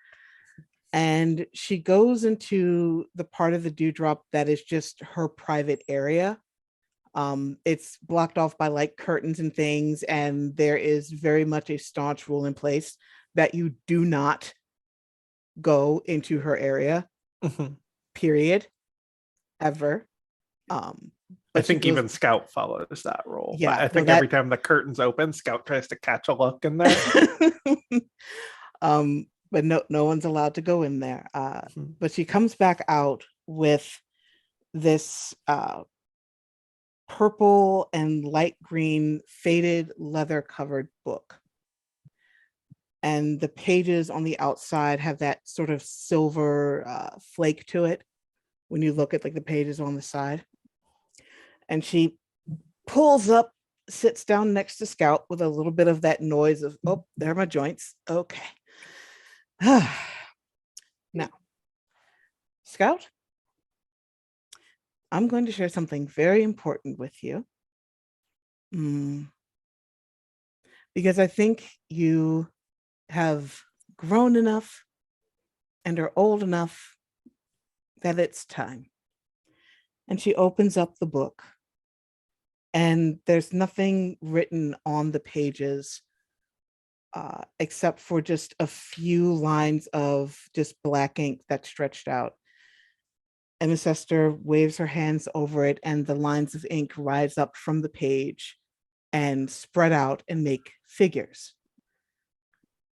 And she goes into the part of the dewdrop that is just her private area. It's blocked off by like curtains and things, and there is very much a staunch rule in place that you do not go into her area, period, ever. I But she think goes, even Scout follows that rule. Yeah, But I well, think every time the curtains open, Scout tries to catch a look in there. but no one's allowed to go in there. Mhm. But she comes back out with this purple and light green faded leather covered book. And the pages on the outside have that sort of silver flake to it when you look at like the pages on the side. And she pulls up, sits down next to Scout with a little bit of that noise of, oh, there are my joints. Okay. Now, Scout, I'm going to share something very important with you. Because I think you have grown enough and are old enough that it's time. And she opens up the book, and there's nothing written on the pages except for just a few lines of just black ink that's stretched out. And Miss Esther waves her hands over it, and the lines of ink rise up from the page and spread out and make figures.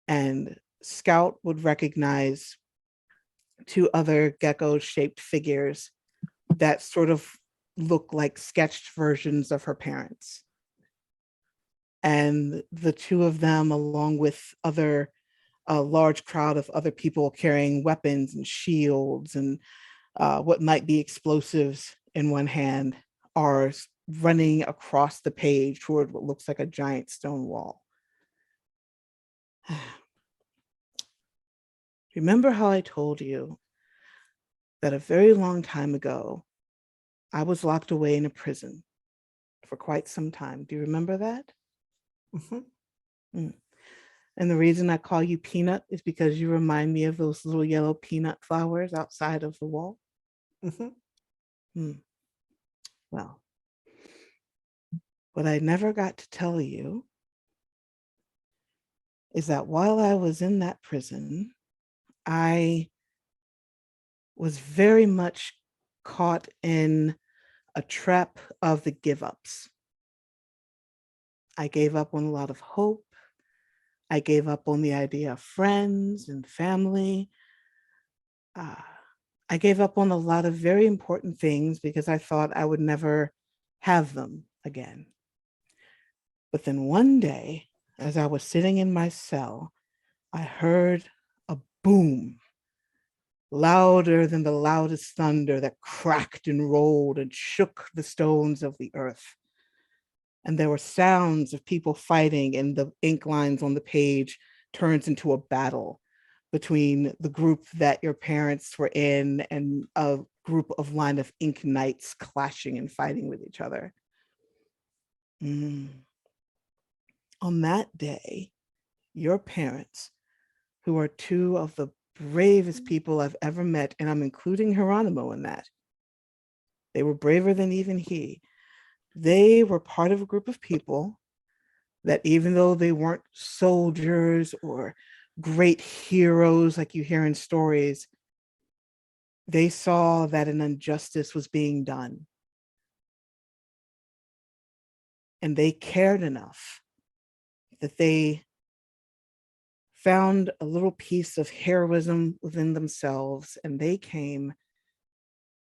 And Scout would recognize two other gecko-shaped figures that sort of look like sketched versions of her parents. And the two of them, along with a large crowd of other people carrying weapons and shields and what might be explosives in one hand, are running across the page toward what looks like a giant stone wall. Remember how I told you that a very long time ago, I was locked away in a prison for quite some time? Do you remember that? And the reason I call you Peanut is because you remind me of those little yellow peanut flowers outside of the wall. Well, what I never got to tell you is that while I was in that prison, I was very much caught in a trap of the give-ups. I gave up on a lot of hope. I gave up on the idea of friends and family. I gave up on a lot of very important things because I thought I would never have them again. But then one day, as I was sitting in my cell, I heard a boom, louder than the loudest thunder, that cracked and rolled and shook the stones of the earth. And there were sounds of people fighting, and the ink lines on the page turns into a battle between the group that your parents were in and a group of line of ink knights clashing and fighting with each other. On that day, your parents, who are two of the bravest people I've ever met, and I'm including Geronimo in that, they were braver than even he. They were part of a group of people that, even though they weren't soldiers or great heroes like you hear in stories, they saw that an injustice was being done. And they cared enough that they found a little piece of heroism within themselves, and they came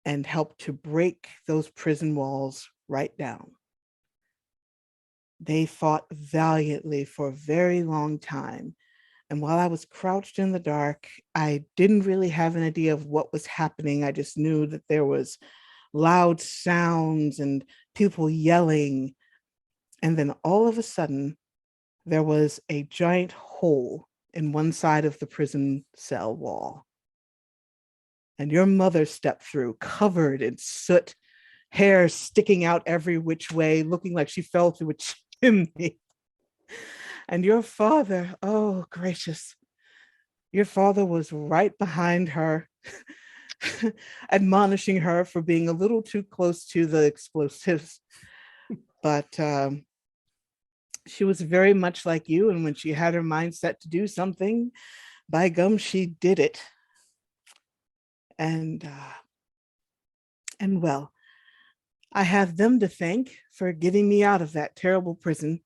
and helped to break those prison walls right down. They fought valiantly for a very long time. And while I was crouched in the dark, I didn't really have an idea of what was happening. I just knew that there was loud sounds and people yelling. And then all of a sudden, there was a giant hole in one side of the prison cell wall. And your mother stepped through, covered in soot, hair sticking out every which way, looking like she fell through a chimney. And your father, oh gracious, your father was right behind her, admonishing her for being a little too close to the explosives. But she was very much like you. And when she had her mind set to do something, by gum, she did it. And well, I have them to thank for getting me out of that terrible prison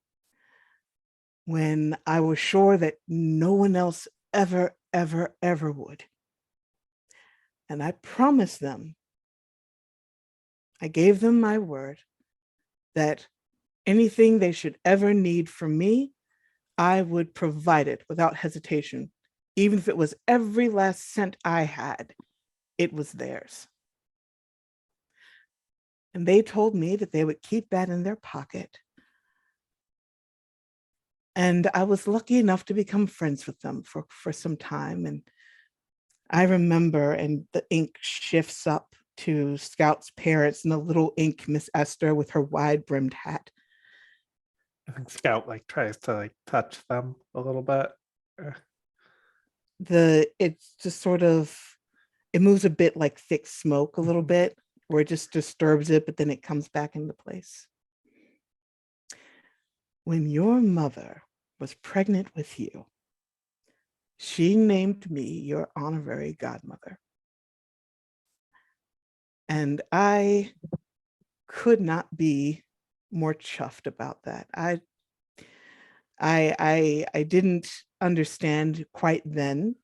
when I was sure that no one else ever, ever, ever would. And I promised them, I gave them my word that anything they should ever need from me, I would provide it without hesitation. Even if it was every last cent I had, it was theirs. And they told me that they would keep that in their pocket. And I was lucky enough to become friends with them for some time. And I remember, and the ink shifts up to Scout's parents and the little ink Miss Esther with her wide brimmed hat. I think Scout like tries to like touch them a little bit. It's just sort of, it moves a bit like thick smoke a little bit, where it just disturbs it, but then it comes back into place. When your mother was pregnant with you, she named me your honorary godmother. And I could not be more chuffed about that. I didn't understand quite then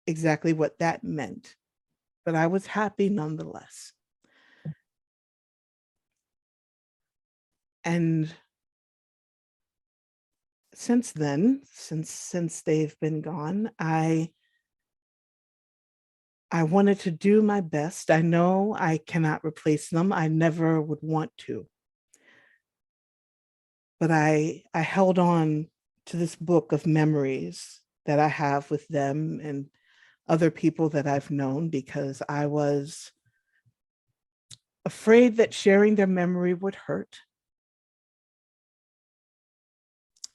exactly what that meant, but I was happy nonetheless. And since then, since they've been gone, I wanted to do my best. I know I cannot replace them. I never would want to. But I held on to this book of memories that I have with them and other people that I've known, because I was afraid that sharing their memory would hurt.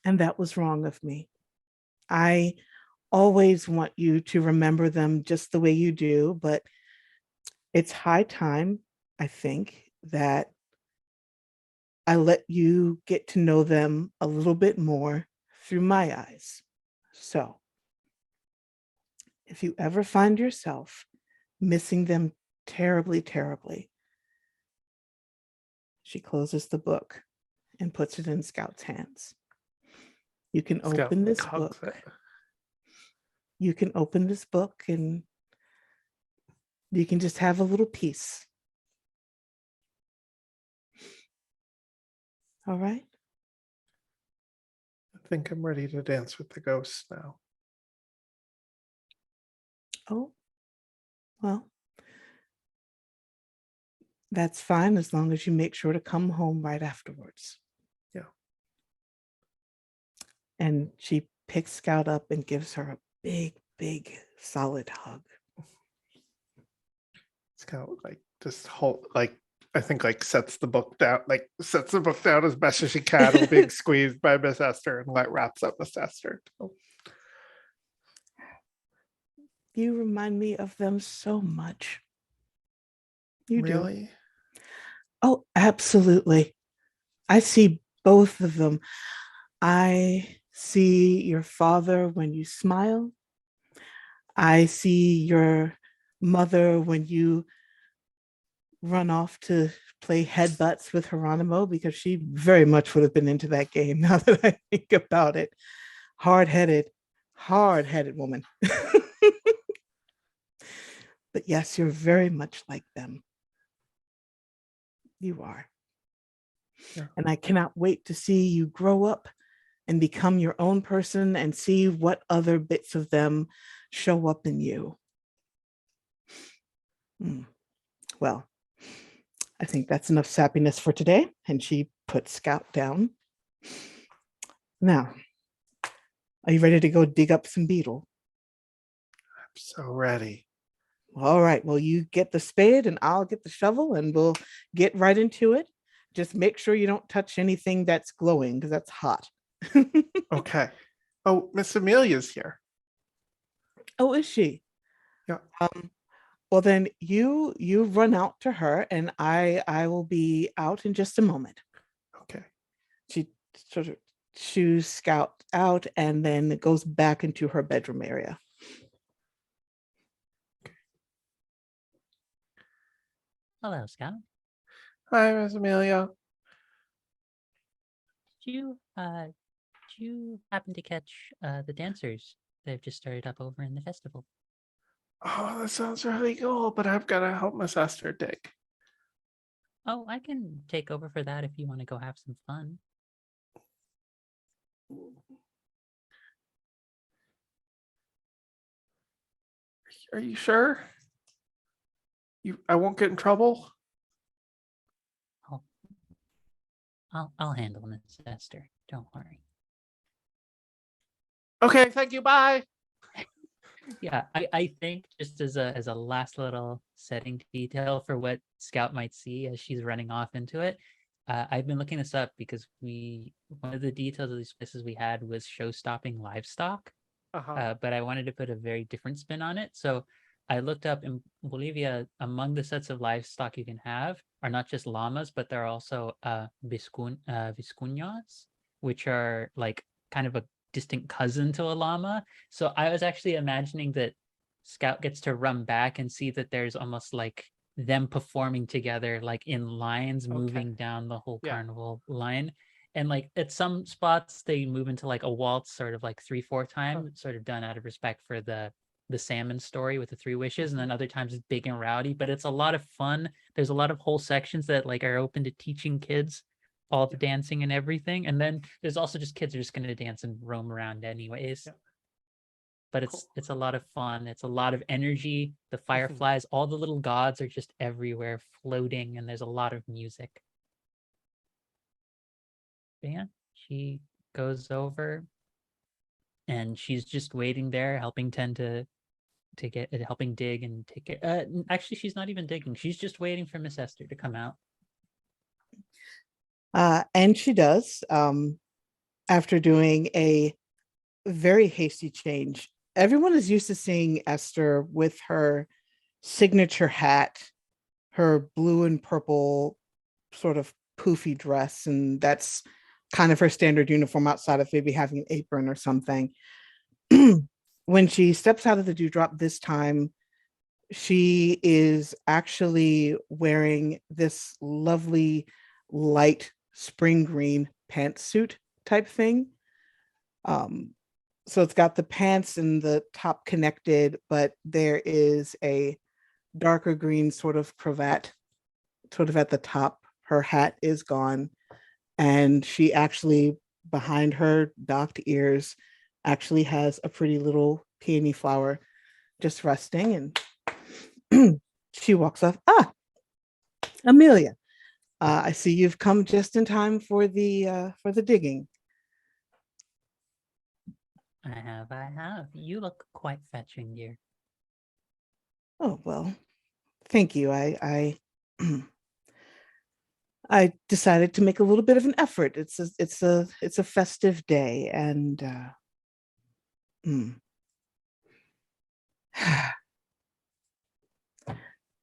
And that was wrong of me. I always want you to remember them just the way you do, but it's high time, I think, that I let you get to know them a little bit more through my eyes. So if you ever find yourself missing them terribly, terribly, she closes the book and puts it in Scout's hands. You can Scout open this hugs book. it. You can open this book and you can just have a little peace. All right? I think I'm ready to dance with the ghosts now. Oh, well, that's fine as long as you make sure to come home right afterwards. Yeah. And she picks Scout up and gives her a big, big, solid hug. Scout like just hold like I think like sets the book down as best as she can. A big squeeze by Miss Esther and like wraps up Miss Esther. You remind me of them so much. You do. Really? Oh, absolutely. I see both of them. I see your father when you smile. I see your mother when you run off to play headbutts with Geronimo, because she very much would have been into that game now that I think about it. Hard-headed woman. But yes, you're very much like them. You are. Yeah. And I cannot wait to see you grow up and become your own person and see what other bits of them show up in you. Well, I think that's enough sappiness for today. And she puts Scout down. Now, are you ready to go dig up some beetle? I'm so ready. All right. Well, you get the spade and I'll get the shovel and we'll get right into it. just make sure you don't touch anything that's glowing because that's hot. Okay. Oh, Miss Amelia's here. Oh, is she? Yeah. Well, then you run out to her, and I will be out in just a moment. Okay. She sort of shoos Scout out and then goes back into her bedroom area. Hello, Scout. Hi, Miss Amelia. Did you happen to catch the dancers? They've just started up over in the festival. Oh, that sounds really cool, but I've got to help Miss Esther dig. Oh, I can take over for that if you want to go have some fun. Are you sure? I won't get in trouble? I'll handle Miss Esther. Don't worry. Okay, thank you. Bye. Yeah, I think just as a last little setting detail for what Scout might see as she's running off into it, I've been looking this up because one of the details of these places we had was show-stopping livestock, but I wanted to put a very different spin on it. So I looked up in Bolivia, among the sets of livestock you can have are not just llamas, but there are also vicuñas, which are like kind of a distant cousin to a llama. So I was actually imagining that Scout gets to run back and see that there's almost like them performing together, like in lines moving down the whole carnival line. And like at some spots they move into like a waltz, sort of like 3/4 time, sort of done out of respect for the salmon story with the three wishes. And then other times it's big and rowdy, but it's a lot of fun. There's a lot of whole sections that like are open to teaching kids all the dancing and everything. And then there's also just kids are just going to dance and roam around anyways. But it's a lot of fun. It's a lot of energy. The fireflies, all the little gods are just everywhere floating, and there's a lot of music. But yeah, she goes over and she's just waiting there, helping tend to get helping dig and take it. Actually, she's not even digging. She's just waiting for Miss Esther to come out. And she does, after doing a very hasty change. Everyone is used to seeing Esther with her signature hat, her blue and purple sort of poofy dress, and that's kind of her standard uniform outside of maybe having an apron or something. When she steps out of the dewdrop this time, she is actually wearing this lovely light spring green pantsuit type thing. So it's got the pants and the top connected, but there is a darker green sort of cravat sort of at the top. Her hat is gone, and she actually, behind her docked ears, actually has a pretty little peony flower just resting. And she walks off. Ah, Amelia, I see you've come just in time for the digging. I have. You look quite fetching, dear. Oh, well, thank you. I I decided to make a little bit of an effort. It's a festive day, and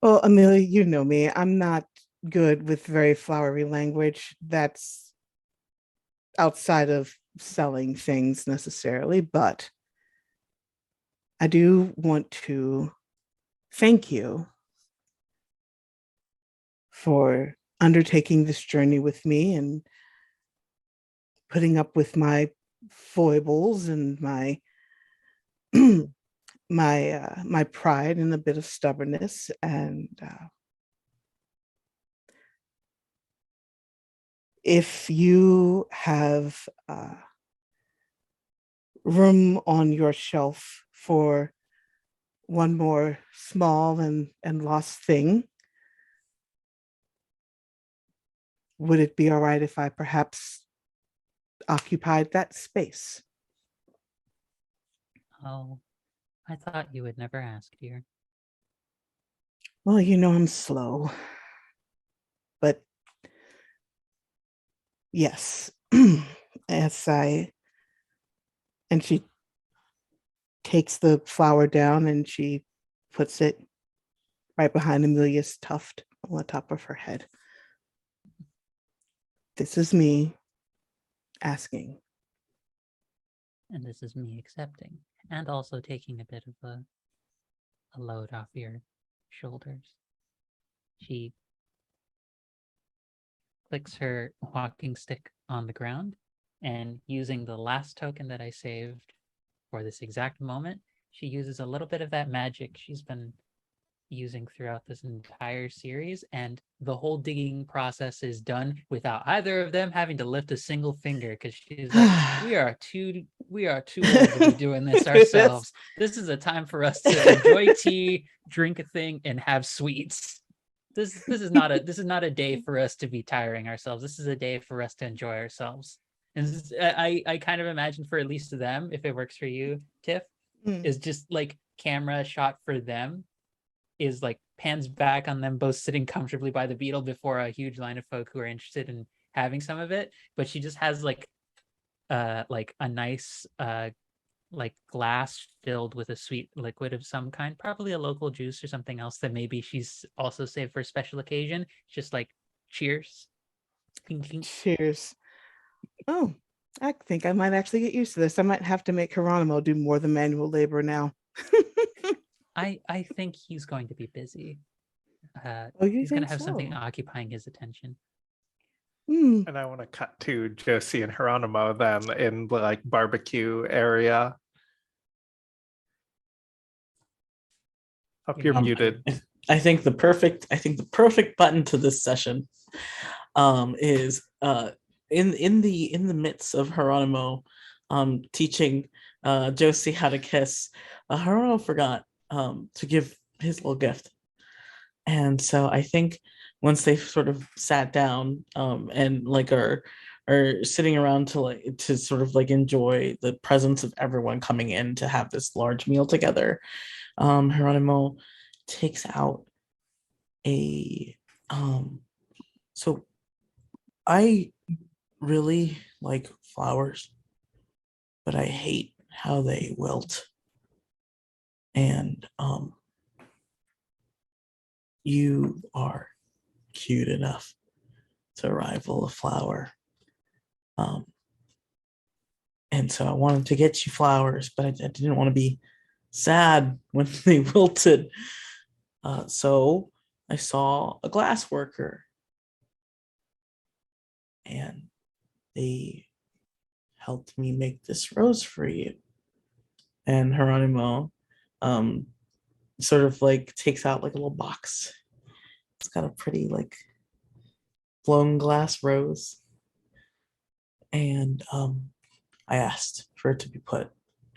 well, Amelia, you know me. I'm not good with very flowery language. That's outside of selling things necessarily, but I do want to thank you for undertaking this journey with me and putting up with my foibles and my my pride and a bit of stubbornness. And if you have room on your shelf for one more small and lost thing, would it be all right if I perhaps occupied that space? Oh, I thought you would never ask, dear. Well, you know I'm slow, but Yes. As I and she takes the flower down and she puts it right behind Amelia's tuft on the top of her head. This is me asking. And this is me accepting. And also taking a bit of a load off your shoulders. She clicks her walking stick on the ground, and using the last token that I saved for this exact moment, she uses a little bit of that magic she's been using throughout this entire series, and the whole digging process is done without either of them having to lift a single finger, because she's like, we are too old to be doing this ourselves. This is a time for us to enjoy tea, drink a thing, and have sweets. This is not a day for us to be tiring ourselves. This is a day for us to enjoy ourselves. And I kind of imagine, for at least to them, if it works for you, Tiff, is just like camera shot for them is like pans back on them both sitting comfortably by the beetle before a huge line of folk who are interested in having some of it. But she just has like a nice like glass filled with a sweet liquid of some kind, probably a local juice or something else that maybe she's also saved for a special occasion. Just like, cheers. Cheers. Oh, I think I might actually get used to this. I might have to make Geronimo do more than manual labor now. I think he's going to be busy. Oh, you he's going to think have something so? occupying his attention. And I want to cut to Josie and Geronimo then in the like barbecue area. Hope you're muted. I think the perfect button to this session is in the midst of Geronimo teaching Josie how to kiss. Geronimo forgot to give his little gift, and so I think once they sort of sat down and like are sitting around to sort of like enjoy the presence of everyone coming in to have this large meal together, Geronimo takes out a so I really like flowers, but I hate how they wilt. And you are cute enough to rival a flower. And so I wanted to get you flowers, but I didn't want to be sad when they wilted. So I saw a glass worker, and they helped me make this rose for you. And Geronimo sort of like takes out like a little box. It's got a pretty like blown glass rose. And I asked for it to be put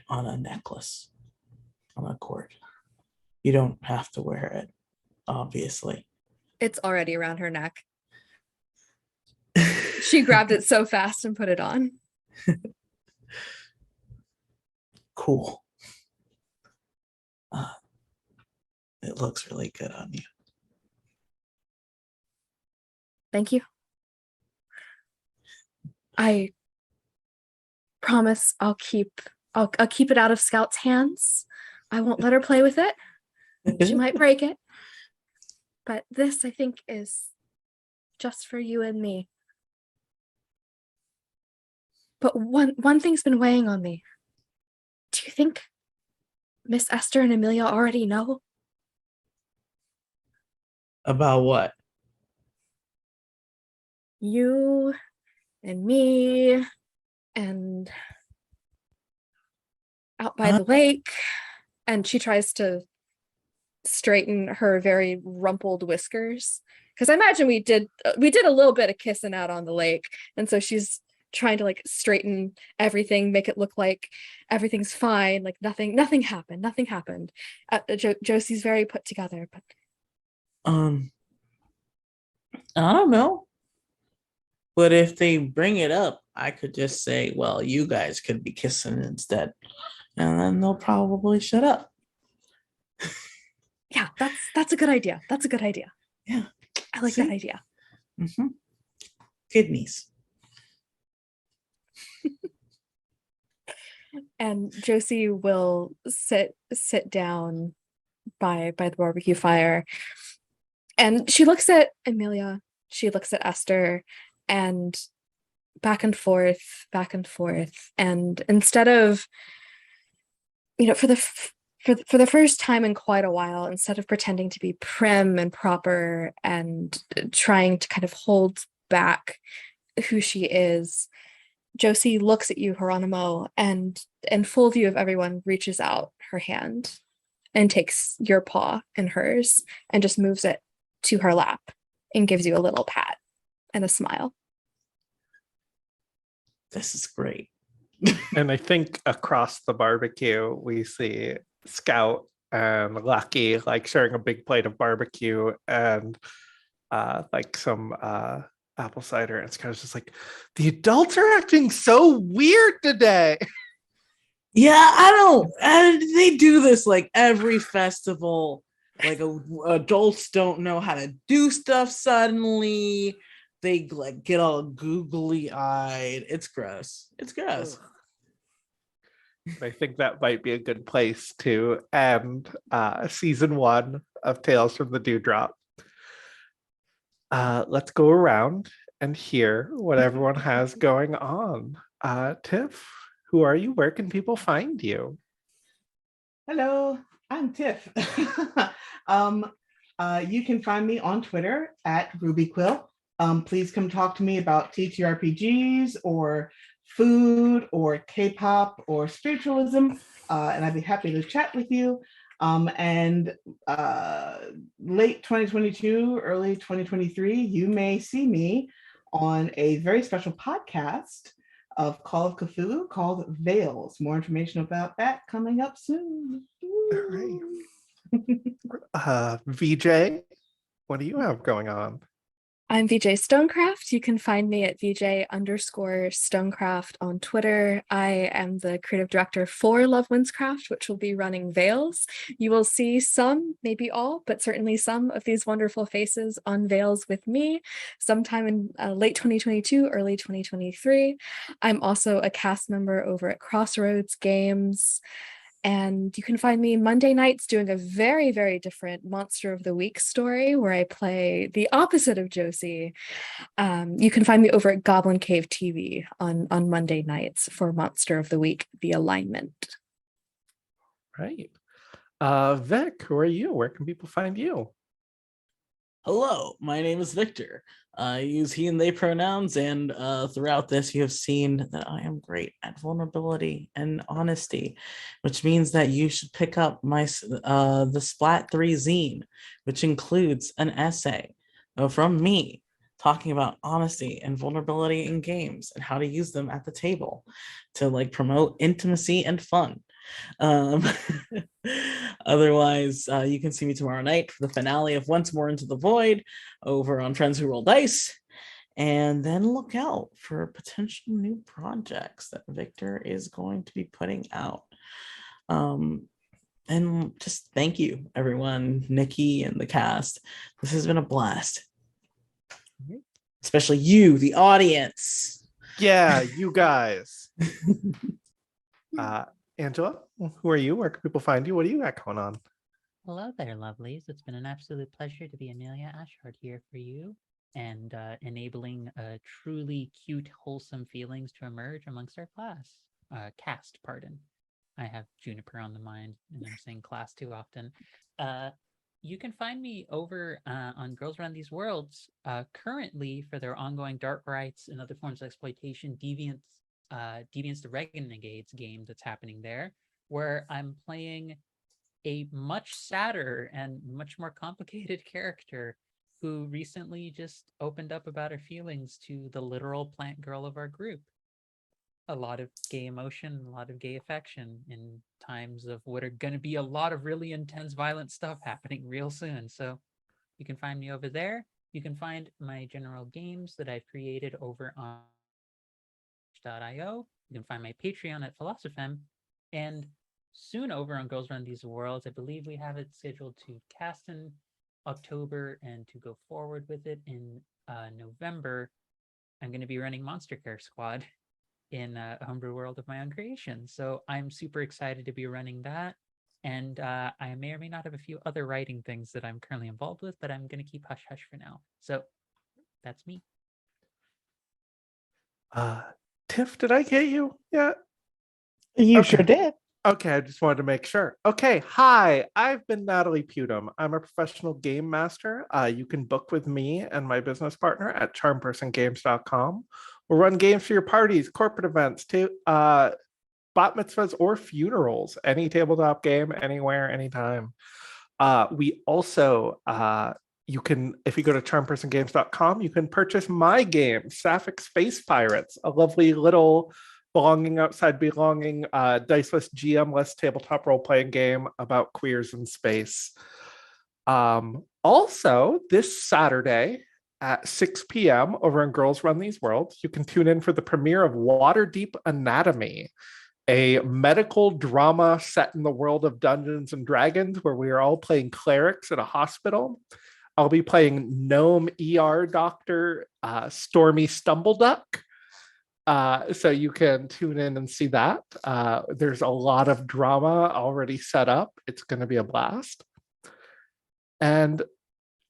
on a necklace, on a cord. You don't have to wear it, obviously. It's already around her neck. She grabbed it so fast and put it on. Cool. It looks really good on you. Thank you. I promise I'll keep it out of Scout's hands. I won't let her play with it. She might break it. But this, I think, is just for you and me. But one thing's been weighing on me. Do you think Miss Esther and Amelia already know? About what? You and me and out by the lake. And she tries to straighten her very rumpled whiskers, because I imagine we did a little bit of kissing out on the lake, and so she's trying to like straighten everything, make it look like everything's fine, like nothing happened. Josie's very put together, but I don't know. But if they bring it up, I could just say, well, you guys could be kissing instead. And then they'll probably shut up. yeah, that's a good idea. Yeah. I like See? that idea. Mm-hmm. Kidneys. And Josie will sit down by the barbecue fire, and she looks at Amelia, she looks at Esther, and back and forth, back and forth. And instead of, for the first time in quite a while, instead of pretending to be prim and proper and trying to kind of hold back who she is, Josie looks at you, Geronimo, and in full view of everyone, reaches out her hand and takes your paw in hers and just moves it to her lap and gives you a little pat and a smile. This is great. And I think across the barbecue, we see Scout and Lucky like sharing a big plate of barbecue and like some apple cider. And Scout's just like, the adults are acting so weird today. Yeah, they do this like every festival. Like adults don't know how to do stuff suddenly. They like get all googly eyed. It's gross. It's gross. I think that might be a good place to end season 1 of Tales from the Dewdrop. Let's go around and hear what everyone has going on. Tiff, who are you? Where can people find you? Hello, I'm Tiff. You can find me on Twitter at RubyQuill. Please come talk to me about TTRPGs or food or K-pop or spiritualism, and I'd be happy to chat with you. And late 2022, early 2023, you may see me on a very special podcast of Call of Cthulhu called Veils. More information about that coming up soon. All right. VJ, what do you have going on? I'm VJ Stonecraft. You can find me at VJ_Stonecraft on Twitter. I am the creative director for Love Winscraft, which will be running Veils. You will see some, maybe all, but certainly some of these wonderful faces on Veils with me sometime in late 2022, early 2023. I'm also a cast member over at Crossroads Games. And you can find me Monday nights doing a very, very different Monster of the Week story where I play the opposite of Josie. You can find me over at Goblin Cave TV on Monday nights for Monster of the Week, The Alignment. Right. Vic, who are you? Where can people find you? Hello, my name is Victor. I use he and they pronouns, and throughout this you have seen that I am great at vulnerability and honesty, which means that you should pick up my the Splat 3 zine, which includes an essay from me talking about honesty and vulnerability in games and how to use them at the table to like promote intimacy and fun. Otherwise, you can see me tomorrow night for the finale of Once More Into the Void over on Friends Who Roll Dice. And then look out for potential new projects that Victor is going to be putting out. And just thank you, everyone, Nikki and the cast. This has been a blast. Especially you, the audience. Yeah, you guys. Angela, who are you? Where can people find you? What do you got going on? Hello there, lovelies. It's been an absolute pleasure to be Amelia Ashard here for you and enabling truly cute, wholesome feelings to emerge amongst our cast, pardon. I have Juniper on the mind and I'm saying class too often. You can find me over on Girls Around These Worlds currently for their ongoing dark rights and other forms of exploitation, Deviants the Renegades game that's happening there, where I'm playing a much sadder and much more complicated character who recently just opened up about her feelings to the literal plant girl of our group. A lot of gay emotion, a lot of gay affection in times of what are going to be a lot of really intense, violent stuff happening real soon. So you can find me over there. You can find my general games that I've created over on .io. You can find my Patreon at Philosophem, and soon over on Girls Run These Worlds, I believe we have it scheduled to cast in October and to go forward with it in November. I'm going to be running Monster Care Squad, in a homebrew world of my own creation. So I'm super excited to be running that. And I may or may not have a few other writing things that I'm currently involved with, but I'm going to keep hush hush for now. So that's me. Tiff, did I get you yet? You Okay. sure did. Okay, I just wanted to make sure. Okay, hi, I've been Natalie Putum. I'm a professional game master. You can book with me and my business partner at charmpersongames.com. We'll run games for your parties, corporate events, bat mitzvahs, or funerals. Any tabletop game, anywhere, anytime. We also, you can, if you go to charmpersongames.com, you can purchase my game, Sapphic Space Pirates, a lovely little belonging outside belonging diceless GM-less tabletop role-playing game about queers in space. Also, this Saturday at 6 p.m. over on Girls Run These Worlds, you can tune in for the premiere of Waterdeep Anatomy, a medical drama set in the world of Dungeons and Dragons, where we are all playing clerics at a hospital. I'll be playing gnome ER doctor Stormy Stumbleduck. So you can tune in and see that. There's a lot of drama already set up. It's going to be a blast. And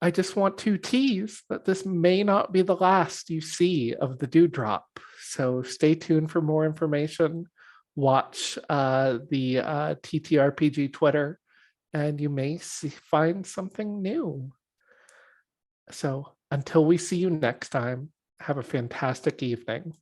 I just want to tease that this may not be the last you see of the Dewdrop. So stay tuned for more information. Watch the TTRPG Twitter, and you may find something new. So until we see you next time, have a fantastic evening.